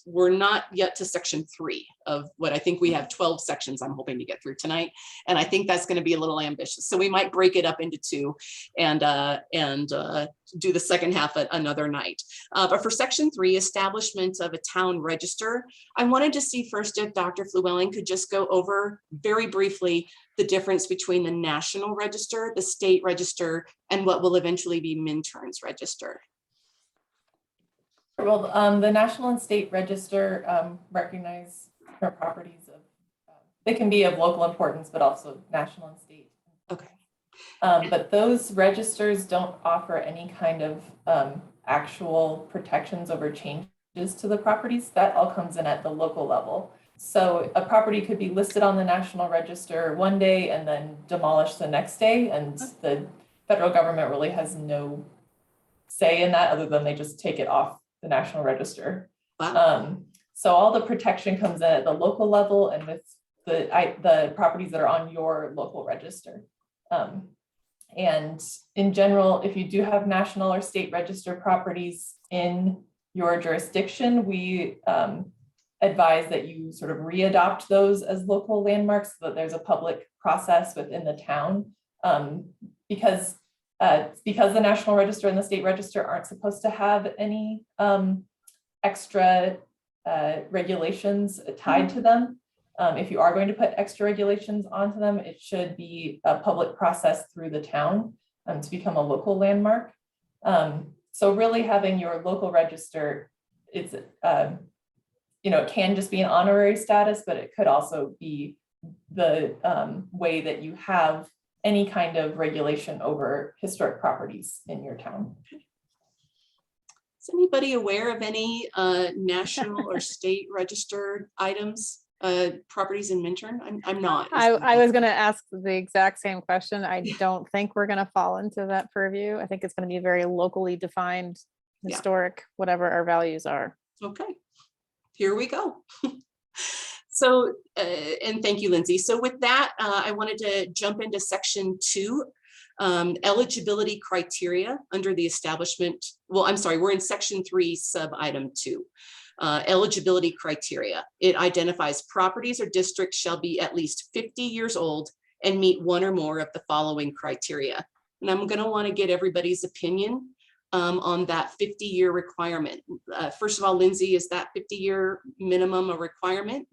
we're not yet to section 3 of what I think we have 12 sections I'm hoping to get through tonight, and I think that's going to be a little ambitious. So we might break it up into 2 and do the second half another night. But for section 3, establishment of a town register, I wanted to see first if Dr. Flewelling could just go over very briefly the difference between the National Register, the State Register, and what will eventually be Minturn's Register. Well, the National and State Register recognize properties of, they can be of local importance, but also national and state. Okay. But those registers don't offer any kind of actual protections over changes to the properties. That all comes in at the local level. So a property could be listed on the National Register one day and then demolished the next day, and the federal government really has no say in that other than they just take it off the National Register. Wow. So all the protection comes in at the local level and with the properties that are on your local register. And in general, if you do have National or State Register properties in your jurisdiction, we advise that you sort of readopt those as local landmarks so that there's a public process within the town. Because the National Register and the State Register aren't supposed to have any extra regulations tied to them. If you are going to put extra regulations onto them, it should be a public process through the town to become a local landmark. So really having your local register, it's it can just be an honorary status, but it could also be the way that you have any kind of regulation over historic properties in your town. Is anybody aware of any national or state registered items, properties in Minturn? I'm not. I was going to ask the exact same question. I don't think we're going to fall into that purview. I think it's going to be very locally defined, historic, whatever our values are. Okay, here we go. So, and thank you, Lindsay. So with that, I wanted to jump into section 2, eligibility criteria under the establishment. Well, I'm sorry, we're in section 3, sub item 2. Eligibility criteria. It identifies properties or districts shall be at least 50 years old and meet one or more of the following criteria. And I'm going to want to get everybody's opinion on that 50-year requirement. First of all, Lindsay, is that 50-year minimum a requirement?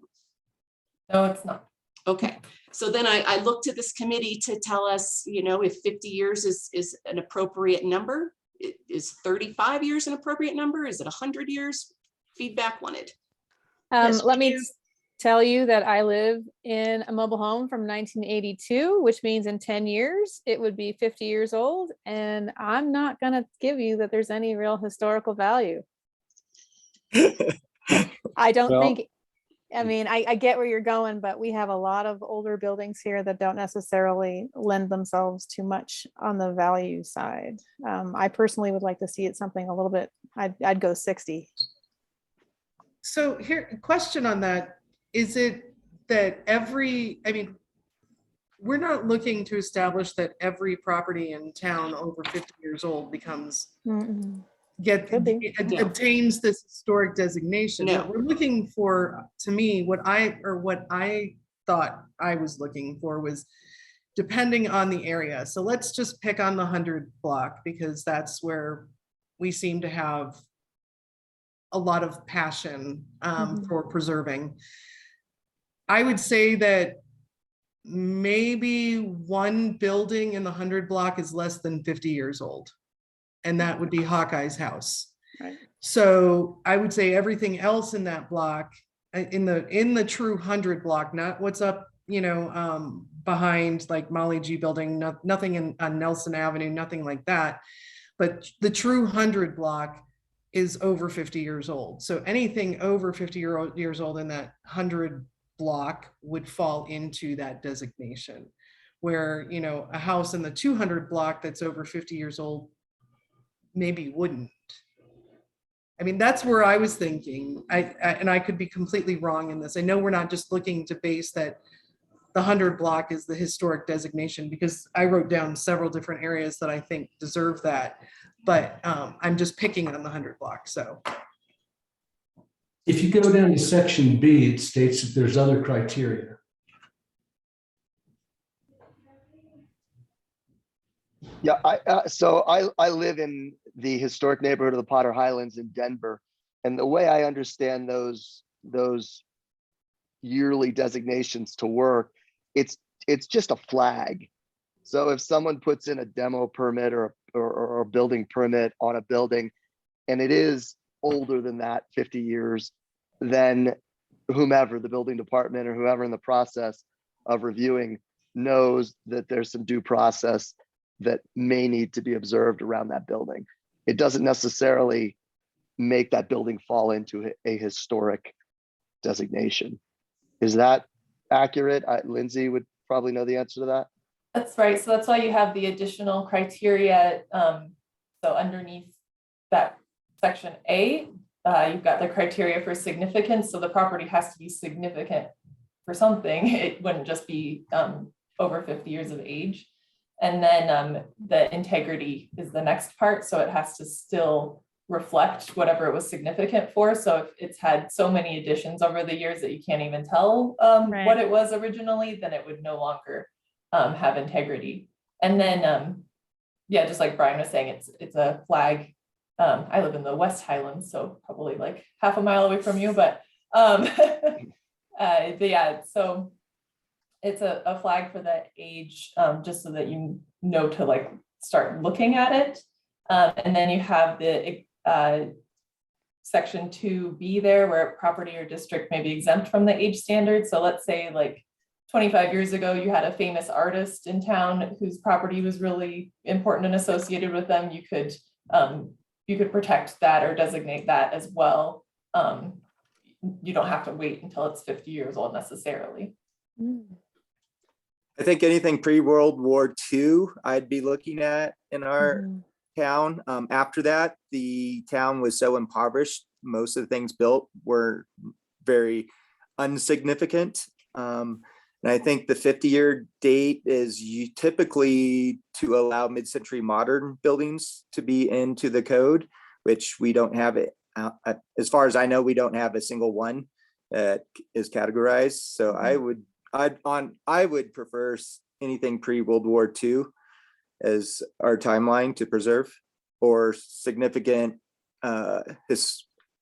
No, it's not. Okay, so then I looked at this committee to tell us, if 50 years is an appropriate number. Is 35 years an appropriate number? Is it 100 years? Feedback wanted. Yes, Let we me do. tell you that I live in a mobile home from 1982, which means in 10 years, it would be 50 years old. And I'm not going to give you that there's any real historical value. I don't think, I mean, I get where you're going, but we have a lot of older buildings here that don't necessarily lend themselves too much on the value side. I personally would like to see it something a little bit, I'd go 60. So here, question on that, is it that we're not looking to establish that every property in town over 50 years old becomes, obtains this historic designation. No. What we're looking for, to me, what I thought I was looking for was depending on the area. So let's just pick on the 100 block because that's where we seem to have a lot of passion for preserving. I would say that maybe one building in the 100 block is less than 50 years old, and that would be Hawkeye's house. Right. So I would say everything else in that block, in the true 100 block, not what's up, behind like Molly G building, nothing on Nelson Avenue, nothing like that. But the true 100 block is over 50 years old. So anything over 50 years old in that 100 block would fall into that designation, where a house in the 200 block that's over 50 years old maybe wouldn't. I mean, that's where I was thinking. And I could be completely wrong in this. I know we're not just looking to base that the 100 block is the historic designation, because I wrote down several different areas that I think deserve that. But I'm just picking on the 100 block. So if you go down to section B, it states that there's other criteria. Yeah, so I live in the historic neighborhood of the Potter Highlands in Denver, and the way I understand those yearly designations to work, it's just a flag. So if someone puts in a demo permit or a building permit on a building, and it is older than that, 50 years, then whomever, the building department or whoever in the process of reviewing, knows that there's some due process that may need to be observed around that building. It doesn't necessarily make that building fall into a historic designation. Is that accurate? Lindsay would probably know the answer to that. That's right. So that's why you have the additional criteria. So underneath that section A, you've got the criteria for significance. So the property has to be significant for something. It wouldn't just be over 50 years of age. And then the integrity is the next part. So it has to still reflect whatever it was significant for. So if it's had so many additions over the years that you can't even tell what it was originally, then it would no longer have integrity. And then, yeah, just like Brian was saying, it's a flag. I live in the West Highlands, so probably like half a mile away from you, but yeah, so it's a flag for the age, just so that you know to like start looking at it. And then you have the section 2B there, where property or district may be exempt from the age standard. So let's say like 25 years ago, you had a famous artist in town whose property was really important and associated with them. You could protect that or designate that as well. You don't have to wait until it's 50 years old necessarily. I think anything pre-World War II, I'd be looking at in our town. After that, the town was so impoverished, most of the things built were very insignificant. And I think the 50-year date is typically to allow mid-century modern buildings to be into the code, which we don't have it. As far as I know, we don't have a single one that is categorized. So I would prefer anything pre-World War II as our timeline to preserve, or significant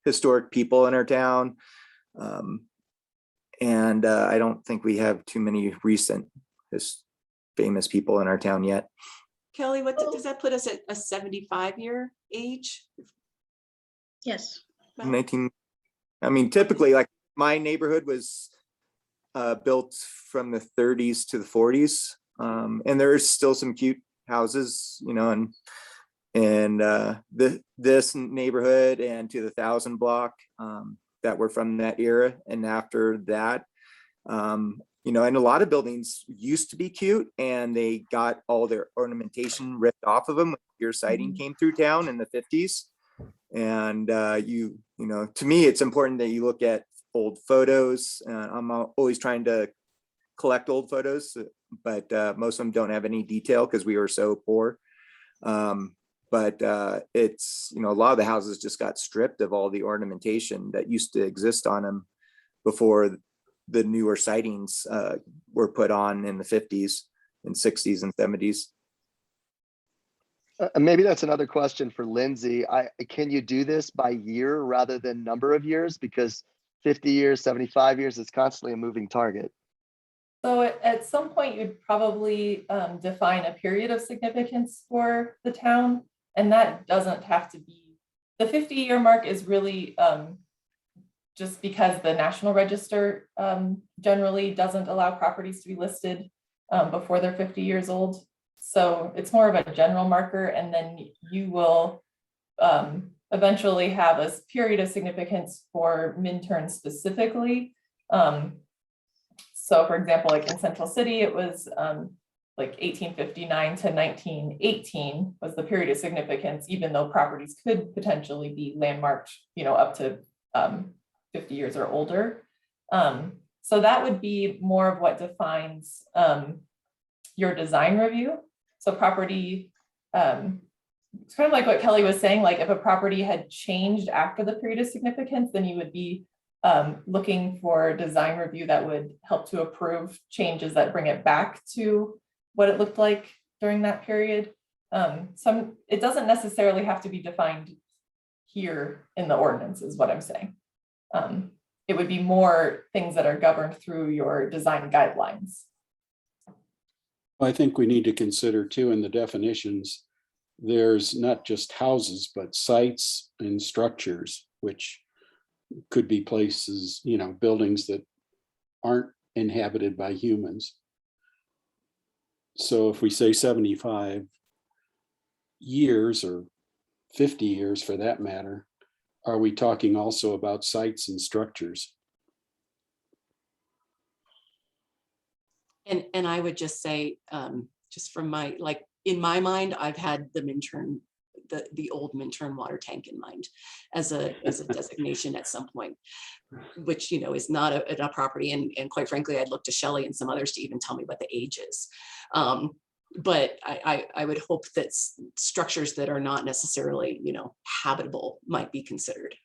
historic people in our town. And I don't think we have too many recent famous people in our town yet. Kelly, what does that put us at, a 75-year age? Yes. I mean, typically, like my neighborhood was built from the 30s to the 40s. And there's still some cute houses, you know, and this neighborhood and to the 1000 block that were from that era. And after that, you know, and a lot of buildings used to be cute, and they got all their ornamentation ripped off of them when your siding came through town in the 50s. And you know, to me, it's important that you look at old photos. I'm always trying to collect old photos, but most of them don't have any detail because we were so poor. But it's, you know, a lot of the houses just got stripped of all the ornamentation that used to exist on them before the newer sidings were put on in the 50s and 60s and 70s. Maybe that's another question for Lindsay. Can you do this by year rather than number of years? Because 50 years, 75 years is constantly a moving target. So at some point, you'd probably define a period of significance for the town, and that doesn't have to be, the 50-year mark is really just because the National Register generally doesn't allow properties to be listed before they're 50 years old. So it's more of a general marker, and then you will eventually have a period of significance for Minturn specifically. So for example, like in Central City, it was like 1859 to 1918 was the period of significance, even though properties could potentially be landmarked, up to 50 years or older. So that would be more of what defines your design review. So property, it's kind of like what Kelly was saying, like if a property had changed after the period of significance, then you would be looking for design review that would help to approve changes that bring it back to what it looked like during that period. It doesn't necessarily have to be defined here in the ordinance is what I'm saying. It would be more things that are governed through your design guidelines. I think we need to consider too, in the definitions, there's not just houses, but sites and structures, which could be places, buildings that aren't inhabited by humans. So if we say 75 years or 50 years for that matter, are we talking also about sites and structures? And I would just say, just from my, in my mind, I've had the Minturn, the old Minturn water tank in mind as a designation at some point, which, is not a property. And quite frankly, I'd look to Shelley and some others to even tell me what the age is. But I would hope that structures that are not necessarily, habitable might be considered.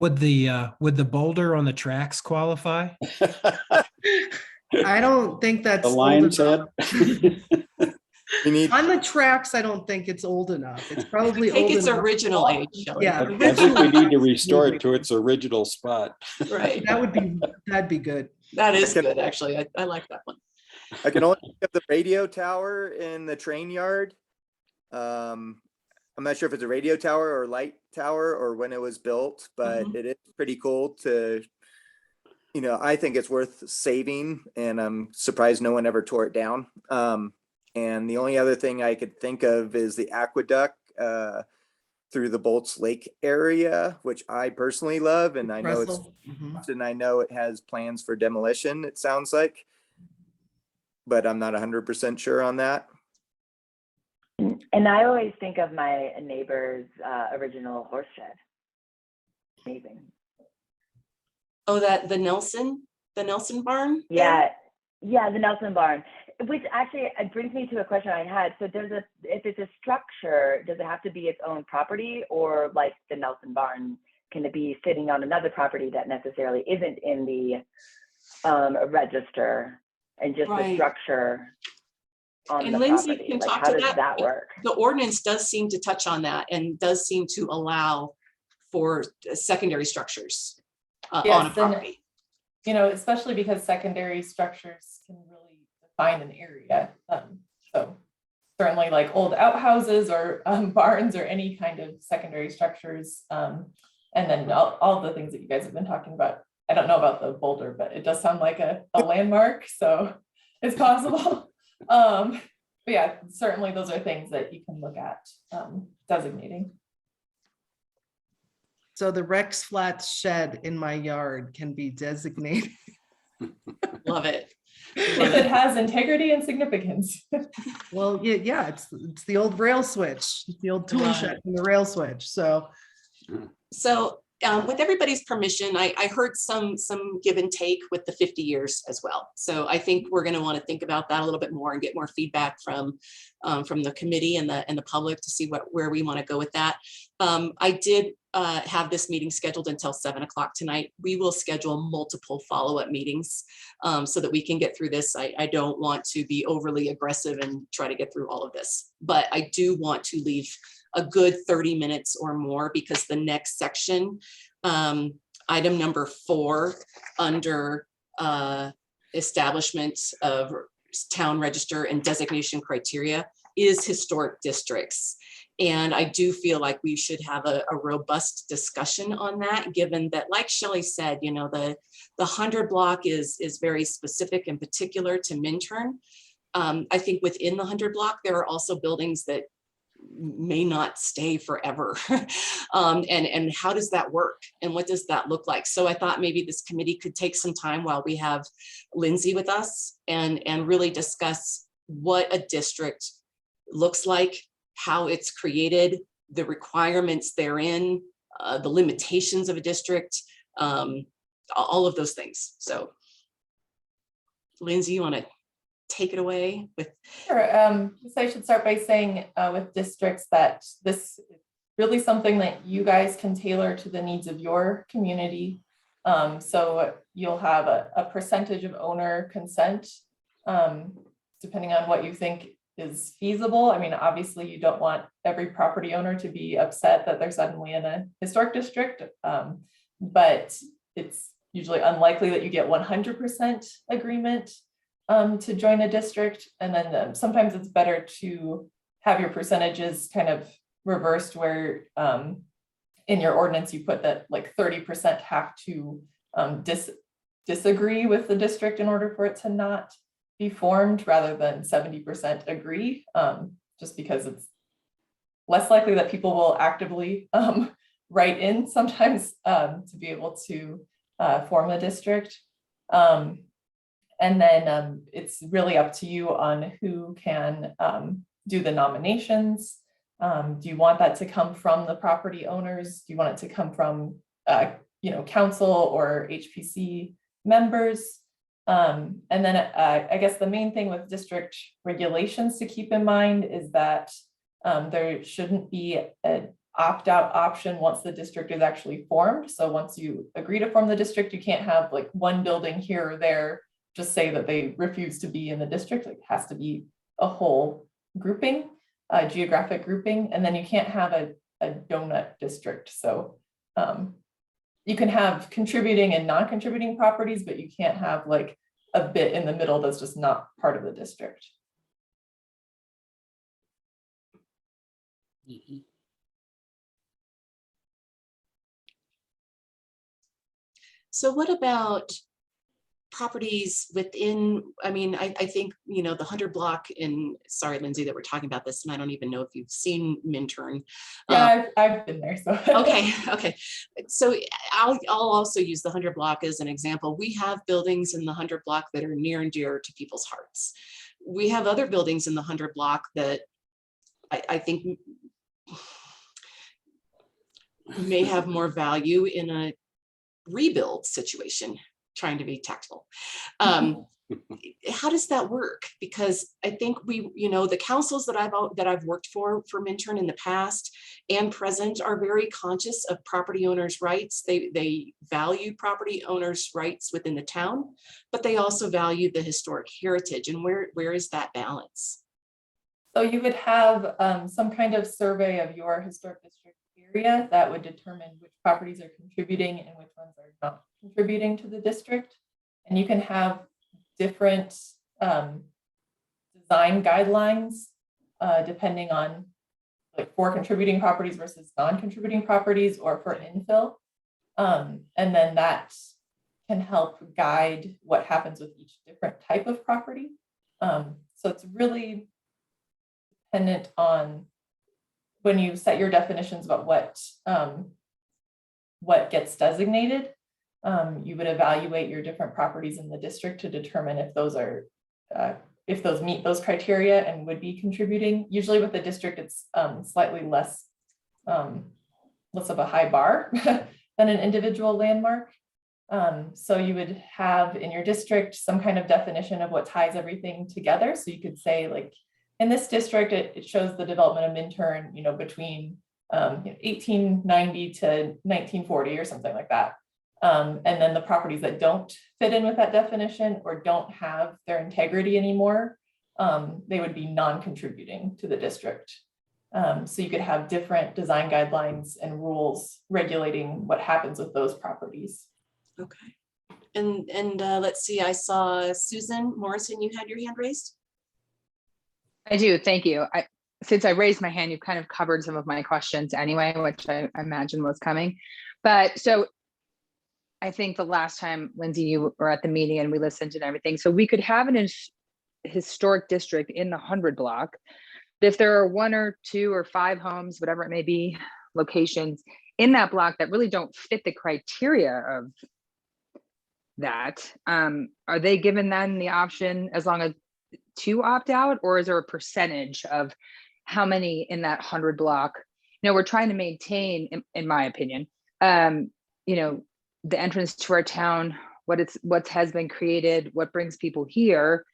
Would the boulder on the tracks qualify? I don't think that's The old lion's head? enough. You need, On the tracks, I don't think it's old enough. It's probably Take old its enough. original age, Shelley. Yeah. I think we need to restore it to its original spot. Right. That'd be good. That is good, actually. I like that one. I can only think of the radio tower in the train yard. I'm not sure if it's a radio tower or light tower or when it was built, but it is pretty cool to, I think it's worth saving, and I'm surprised no one ever tore it down. And the only other thing I could think of is the aqueduct through the Bolts Lake area, which I personally love, and I know it's, and I know it has plans for demolition, it sounds like, but I'm not 100% sure on that. And I always think of my neighbor's original horse shed. Amazing. Oh, the Nelson barn? Yeah, the Nelson barn, which actually brings me to a question I had. So if it's a structure, does it have to be its own property, or like the Nelson barn, can it be sitting on another property that necessarily isn't in the register, and just the structure on And the Lindsay property? can Like, talk how to does that work? The ordinance does seem to touch on that and does seem to allow for secondary structures on a property. Especially because secondary structures can really define an area. So certainly like old outhouses or barns or any kind of secondary structures. And then all the things that you guys have been talking about. I don't know about the boulder, but it does sound like a landmark, so it's possible. But yeah, certainly those are things that you can look at designating. So the Rex Flats shed in my yard can be designated. Love it. If it has integrity and significance. Well, yeah, it's the old rail switch, the old tool shed from the rail switch. So with everybody's permission, I heard some give and take with the 50 years as well. So I think we're going to want to think about that a little bit more and get more feedback from the committee and the public to see where we want to go with that. I did have this meeting scheduled until 7 o'clock tonight. We will schedule multiple follow-up meetings so that we can get through this. I don't want to be overly aggressive and try to get through all of this, but I do want to leave a good 30 minutes or more, because the next section, item number 4 under establishment of town register and designation criteria is historic districts. And I do feel like we should have a robust discussion on that, given that, like Shelley said, the 100 block is very specific and particular to Minturn. I think within the 100 block, there are also buildings that may not stay forever. And how does that work? And what does that look like? So I thought maybe this committee could take some time while we have Lindsay with us and really discuss what a district looks like, how it's created, the requirements therein, the limitations of a district, all of those things. So Lindsay, you want to take it away with? Sure. So I should start by saying with districts that this is really something that you guys can tailor to the needs of your community. So you'll have a percentage of owner consent, depending on what you think is feasible. I mean, obviously you don't want every property owner to be upset that they're suddenly in a historic district, but it's usually unlikely that you get 100% agreement to join a district. And then sometimes it's better to have your percentages kind of reversed where in your ordinance you put that like 30% have to disagree with the district in order for it to not be formed, rather than 70% agree, just because it's less likely that people will actively write in sometimes to be able to form a district. And then it's really up to you on who can do the nominations. Do you want that to come from the property owners? Do you want it to come from council or HPC members? And then I guess the main thing with district regulations to keep in mind is that there shouldn't be an opt-out option once the district is actually formed. So once you agree to form the district, you can't have like one building here or there just say that they refuse to be in the district. Like, it has to be a whole grouping, geographic grouping, and then you can't have a donut district. So you can have contributing and non-contributing properties, but you can't have like a bit in the middle that's just not part of the district. So what about properties within, I mean, I think, the 100 block in, sorry, Lindsay, that we're talking about this, and I don't even know if you've seen Minturn. Yeah, I've been there, so. Okay. So I'll also use the 100 block as an example. We have buildings in the 100 block that are near and dear to people's hearts. We have other buildings in the 100 block that I think may have more value in a rebuild situation, trying to be tactful. How does that work? Because I think the councils that I've worked for Minturn in the past and present are very conscious of property owners' rights. They value property owners' rights within the town, but they also value the historic heritage. And where is that balance? So you would have some kind of survey of your historic district area that would determine which properties are contributing and which ones are not contributing to the district. And you can have different design guidelines depending on like for contributing properties versus non-contributing properties or for infill. And then that can help guide what happens with each different type of property. So it's really dependent on when you set your definitions about what gets designated. You would evaluate your different properties in the district to determine if those meet those criteria and would be contributing. Usually with the district, it's slightly less of a high bar than an individual landmark. So you would have in your district some kind of definition of what ties everything together. So you could say, like, in this district, it shows the development of Minturn, between 1890 to 1940 or something like that. And then the properties that don't fit in with that definition or don't have their integrity anymore, they would be non-contributing to the district. So you could have different design guidelines and rules regulating what happens with those properties. Okay. And let's see, I saw Susan Morrison, you had your hand raised. I do, thank you. Since I raised my hand, you've kind of covered some of my questions anyway, which I imagine was coming. But so I think the last time, Lindsay, you were at the meeting and we listened and everything. So we could have an historic district in the 100 block. If there are 1 or 2 or 5 homes, whatever it may be, locations in that block that really don't fit the criteria of that, are they given then the option, as long as to opt out, or is there a percentage of how many in that 100 block? We're trying to maintain, in my opinion, the entrance to our town, what has been created, what brings people here.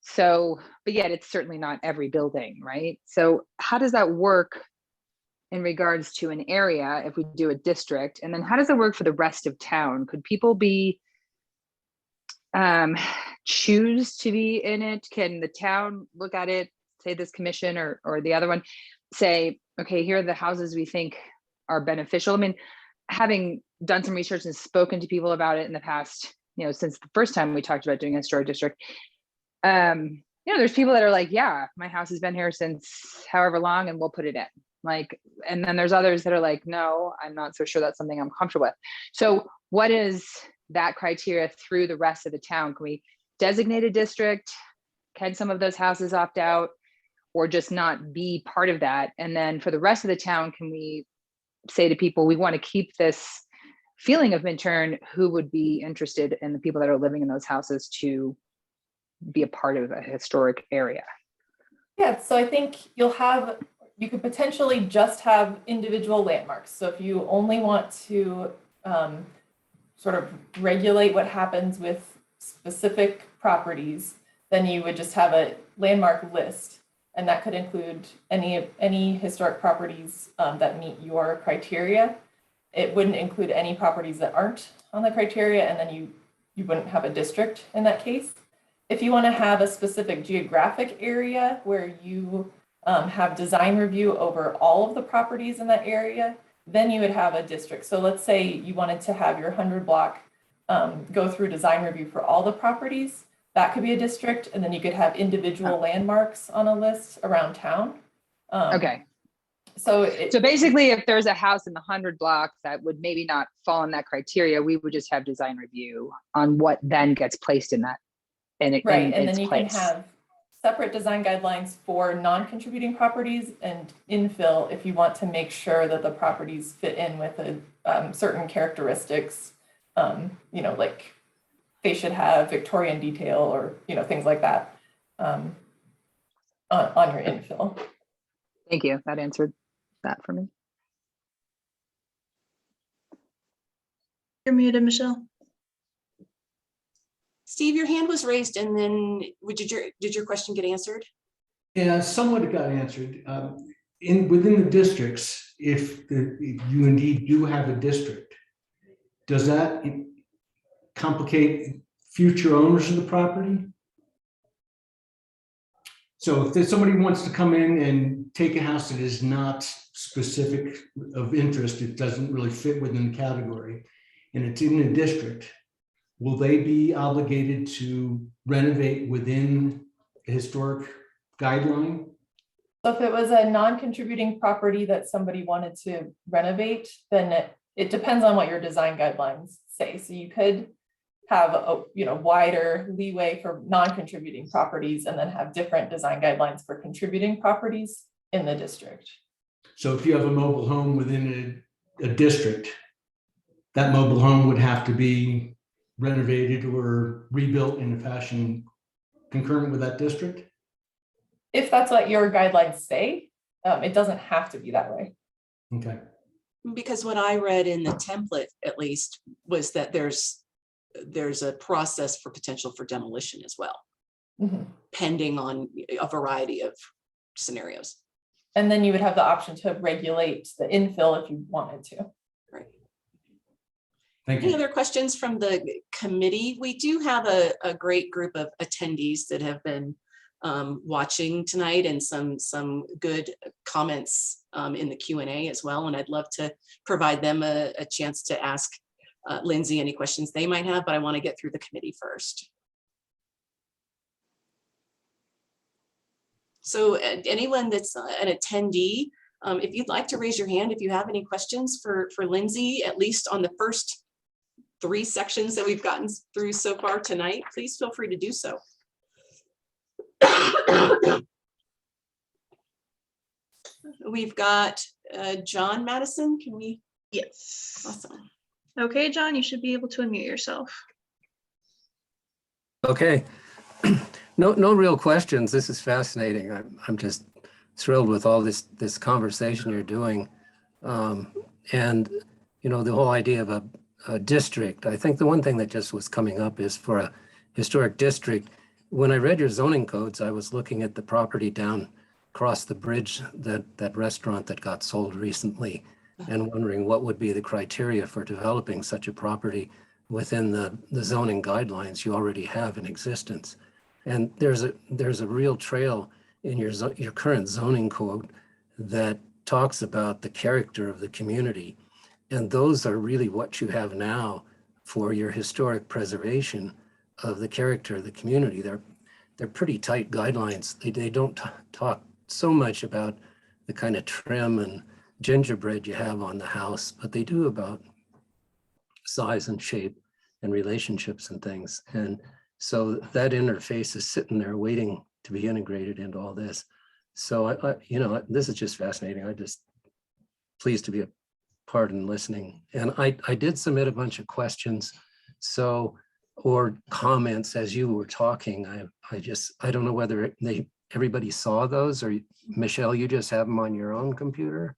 So, but yet it's certainly not every building, right? So how does that work in regards to an area if we do a district? And then how does it work for the rest of town? Could people be choose to be in it? Can the town look at it, say this commission or the other one, say, okay, here are the houses we think are beneficial? I mean, having done some research and spoken to people about it in the past, since the first time we talked about doing a historic district, there's people that are like, yeah, my house has been here since however long and we'll put it in. Like, and then there's others that are like, no, I'm not so sure that's something I'm comfortable with. So what is that criteria through the rest of the town? Can we designate a district? Can some of those houses opt out or just not be part of that? And then for the rest of the town, can we say to people, we want to keep this feeling of Minturn, who would be interested in the people that are living in those houses to be a part of a historic area? Yeah, so I think you could potentially just have individual landmarks. So if you only want to sort of regulate what happens with specific properties, then you would just have a landmark list, and that could include any historic properties that meet your criteria. It wouldn't include any properties that aren't on the criteria, and then you wouldn't have a district in that case. If you want to have a specific geographic area where you have design review over all of the properties in that area, then you would have a district. So let's say you wanted to have your 100 block go through design review for all the properties. That could be a district, and then you could have individual landmarks on a list around town. Okay. So basically, if there's a house in the 100 block that would maybe not fall in that criteria, we would just have design review on what then gets placed in that. Right, and then you can have separate design guidelines for non-contributing properties and infill if you want to make sure that the properties fit in with certain characteristics, like they should have Victorian detail or, things like that on your infill. Thank you. That answered that for me. You're muted, Michelle. Steve, your hand was raised, and then did your question get answered? Yeah, somewhat it got answered. Within the districts, if you indeed do have a district, does that complicate future owners of the property? So if somebody wants to come in and take a house that is not specific of interest, it doesn't really fit within the category, and it's in a district, will they be obligated to renovate within a historic guideline? So if it was a non-contributing property that somebody wanted to renovate, then it depends on what your design guidelines say. So you could have a wider leeway for non-contributing properties and then have different design guidelines for contributing properties in the district. So if you have a mobile home within a district, that mobile home would have to be renovated or rebuilt in a fashion concurrent with that district? If that's what your guidelines say, it doesn't have to be that way. Okay. Because what I read in the template, at least, was that there's a process for potential for demolition as well, pending on a variety of scenarios. And then you would have the option to regulate the infill if you wanted to. Right. Thank you. Any other questions from the committee? We do have a great group of attendees that have been watching tonight, and some good comments in the Q&A as well. And I'd love to provide them a chance to ask Lindsay any questions they might have, but I want to get through the committee first. So anyone that's an attendee, if you'd like to raise your hand, if you have any questions for Lindsay, at least on the first 3 sections that we've gotten through so far tonight, please feel free to do so. We've got John Madison. Can we? Yes. Awesome. Okay, John, you should be able to unmute yourself. Okay. No real questions. This is fascinating. I'm just thrilled with all this conversation you're doing. And, you know, the whole idea of a district, I think the one thing that just was coming up is for a historic district. When I read your zoning codes, I was looking at the property down across the bridge, that restaurant that got sold recently, and wondering what would be the criteria for developing such a property within the zoning guidelines you already have in existence. And there's a real trail in your current zoning code that talks about the character of the community. And those are really what you have now for your historic preservation of the character of the community. They're pretty tight guidelines. They don't talk so much about the kind of trim and gingerbread you have on the house, but they do about size and shape and relationships and things. And so that interface is sitting there waiting to be integrated into all this. So you know, this is just fascinating. I'm just pleased to be a part in listening. And I did submit a bunch of questions, or comments as you were talking. I don't know whether everybody saw those, or Michelle, you just have them on your own computer?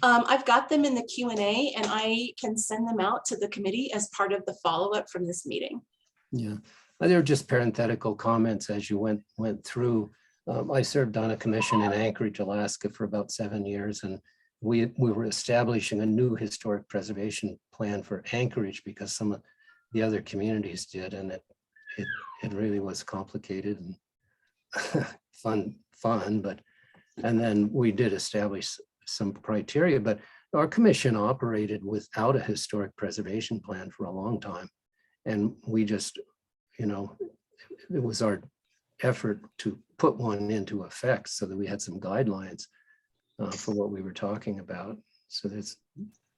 I've got them in the Q&A, and I can send them out to the committee as part of the follow-up from this meeting. Yeah, they were just parenthetical comments as you went through. I served on a commission in Anchorage, Alaska for about 7 years, and we were establishing a new historic preservation plan for Anchorage because some of the other communities did, and it really was complicated and fun, but, and then we did establish some criteria, but our commission operated without a historic preservation plan for a long time. And we just, you know, it was our effort to put one into effect so that we had some guidelines for what we were talking about. So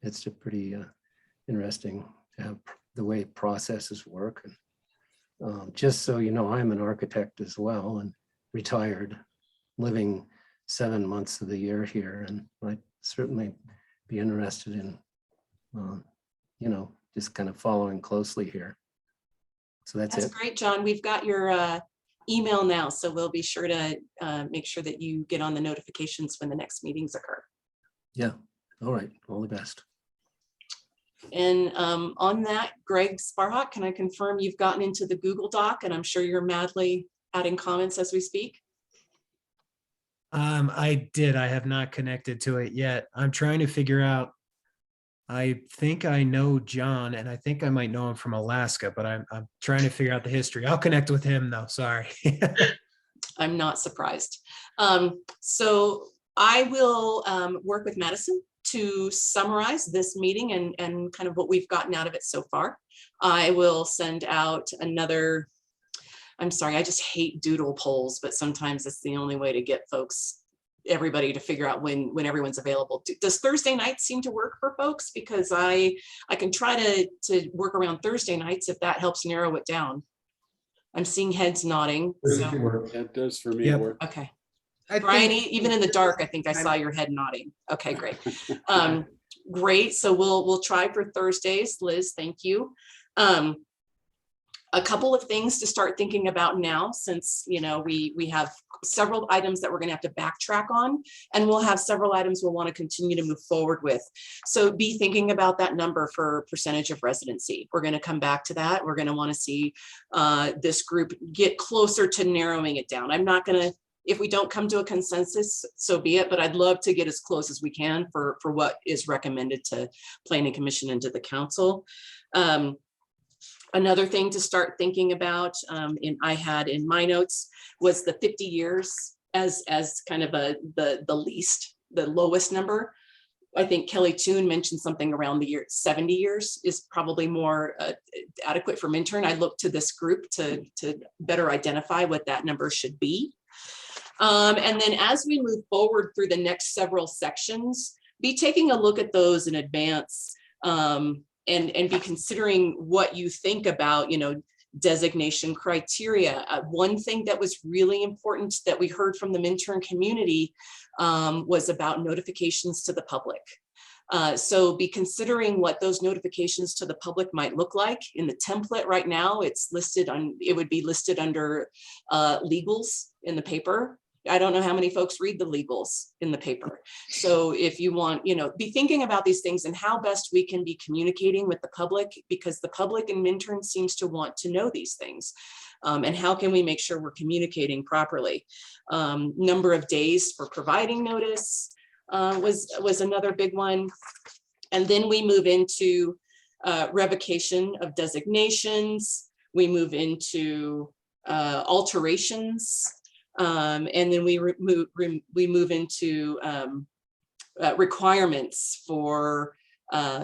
it's a pretty interesting to have the way processes work. And just so you know, I'm an architect as well and retired, living 7 months of the year here, and I'd certainly be interested in, you know, just kind of following closely here. So that's it. Great, John. We've got your email now, so we'll be sure to make sure that you get on the notifications when the next meetings occur. Yeah. All right. All the best. And on that, Greg Sparhawk, can I confirm you've gotten into the Google Doc, and I'm sure you're madly adding comments as we speak? I did. I have not connected to it yet. I'm trying to figure out. I think I know John, and I think I might know him from Alaska, but I'm trying to figure out the history. I'll connect with him though. Sorry. I'm not surprised. So I will work with Madison to summarize this meeting and kind of what we've gotten out of it so far. I will send out another, I'm sorry, I just hate doodle polls, but sometimes it's the only way to get everybody to figure out when everyone's available. Does Thursday night seem to work for folks? Because I can try to work around Thursday nights if that helps narrow it down. I'm seeing heads nodding. So. That does for me. Yep. Work. Okay. I Brian, think- even in the dark, I think I saw your head nodding. Okay, great. Great. So we'll try for Thursdays. Liz, thank you. A couple of things to start thinking about now, since we have several items that we're going to have to backtrack on, and we'll have several items we'll want to continue to move forward with. So be thinking about that number for percentage of residency. We're going to come back to that. We're going to want to see this group get closer to narrowing it down. I'm not going to, if we don't come to a consensus, so be it, but I'd love to get as close as we can for what is recommended to Planning Commission and to the council. Another thing to start thinking about, and I had in my notes, was the 50 years as kind of the lowest number. I think Kelly Toon mentioned something around the year 70 years is probably more adequate for Minturn. I look to this group to better identify what that number should be. And then as we move forward through the next several sections, be taking a look at those in advance. And be considering what you think about, designation criteria. One thing that was really important that we heard from the Minturn community was about notifications to the public. So be considering what those notifications to the public might look like. In the template right now, it's listed on, it would be listed under legals in the paper. I don't know how many folks read the legals in the paper. So if you want, be thinking about these things and how best we can be communicating with the public, because the public in Minturn seems to want to know these things. And how can we make sure we're communicating properly? Number of days for providing notice was another big one. And then we move into revocation of designations. We move into alterations. And then we move into requirements for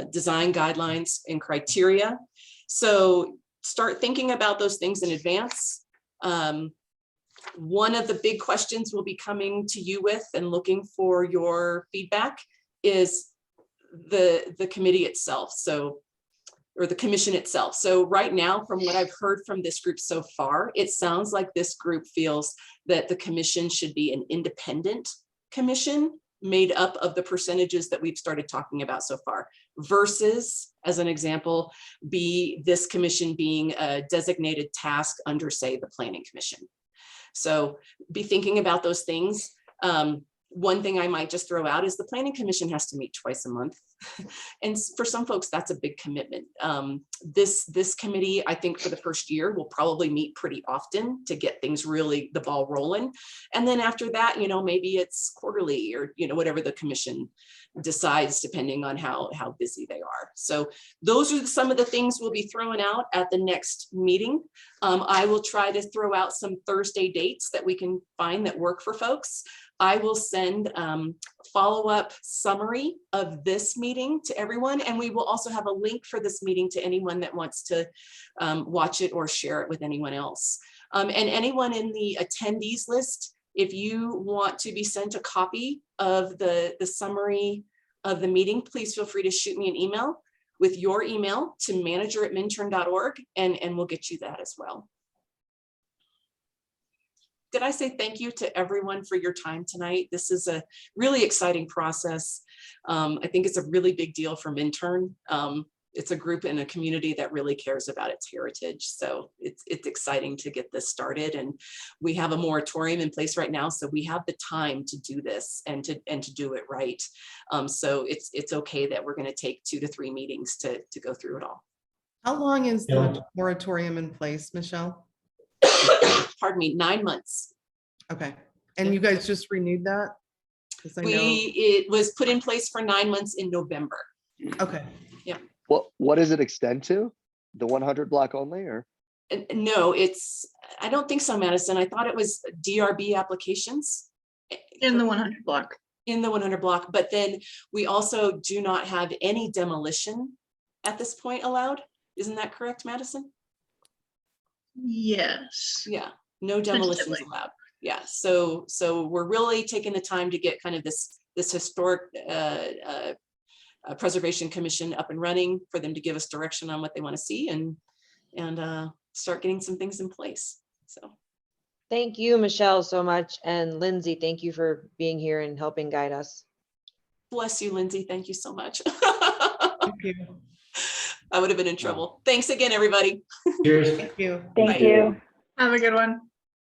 design guidelines and criteria. So start thinking about those things in advance. One of the big questions we'll be coming to you with and looking for your feedback is the committee itself. Or the commission itself. So right now, from what I've heard from this group so far, it sounds like this group feels that the commission should be an independent commission made up of the percentages that we've started talking about so far, versus, as an example, this commission being a designated task under, say, the planning commission. So be thinking about those things. One thing I might just throw out is the planning commission has to meet twice a month. And for some folks, that's a big commitment. This committee, I think for the first year, will probably meet pretty often to get things really, the ball rolling. And then after that, maybe it's quarterly or, whatever the commission decides, depending on how busy they are. So those are some of the things we'll be throwing out at the next meeting. I will try to throw out some Thursday dates that we can find that work for folks. I will send follow-up summary of this meeting to everyone, and we will also have a link for this meeting to anyone that wants to watch it or share it with anyone else. And anyone in the attendees list, if you want to be sent a copy of the summary of the meeting, please feel free to shoot me an email with your email to manager@minturn.org, and we'll get you that as well. Did I say thank you to everyone for your time tonight? This is a really exciting process. I think it's a really big deal for Minturn. It's a group in a community that really cares about its heritage. So it's exciting to get this started. And we have a moratorium in place right now, so we have the time to do this and to do it right. So it's okay that we're going to take 2 to 3 meetings to go through it all. How long is the moratorium in place, Michelle? Pardon me, 9 months. Okay. And you guys just renewed that? It was put in place for 9 months in November. Okay. Yeah. What does it extend to? The 100 block only, or? No, I don't think so, Madison. I thought it was DRB applications. In the 100 block. In the 100 block, but then we also do not have any demolition at this point allowed. Isn't that correct, Madison? Yes. Yeah, no demolitions allowed. Yeah, so we're really taking the time to get kind of this historic preservation commission up and running, for them to give us direction on what they want to see and start getting some things in place. So Thank you, Michelle, so much. And Lindsay, thank you for being here and helping guide us. bless you, Lindsay. Thank you so much. Thank you. I would have been in trouble. Thanks again, everybody. Cheers. Thank you. Thank you. Have a good one.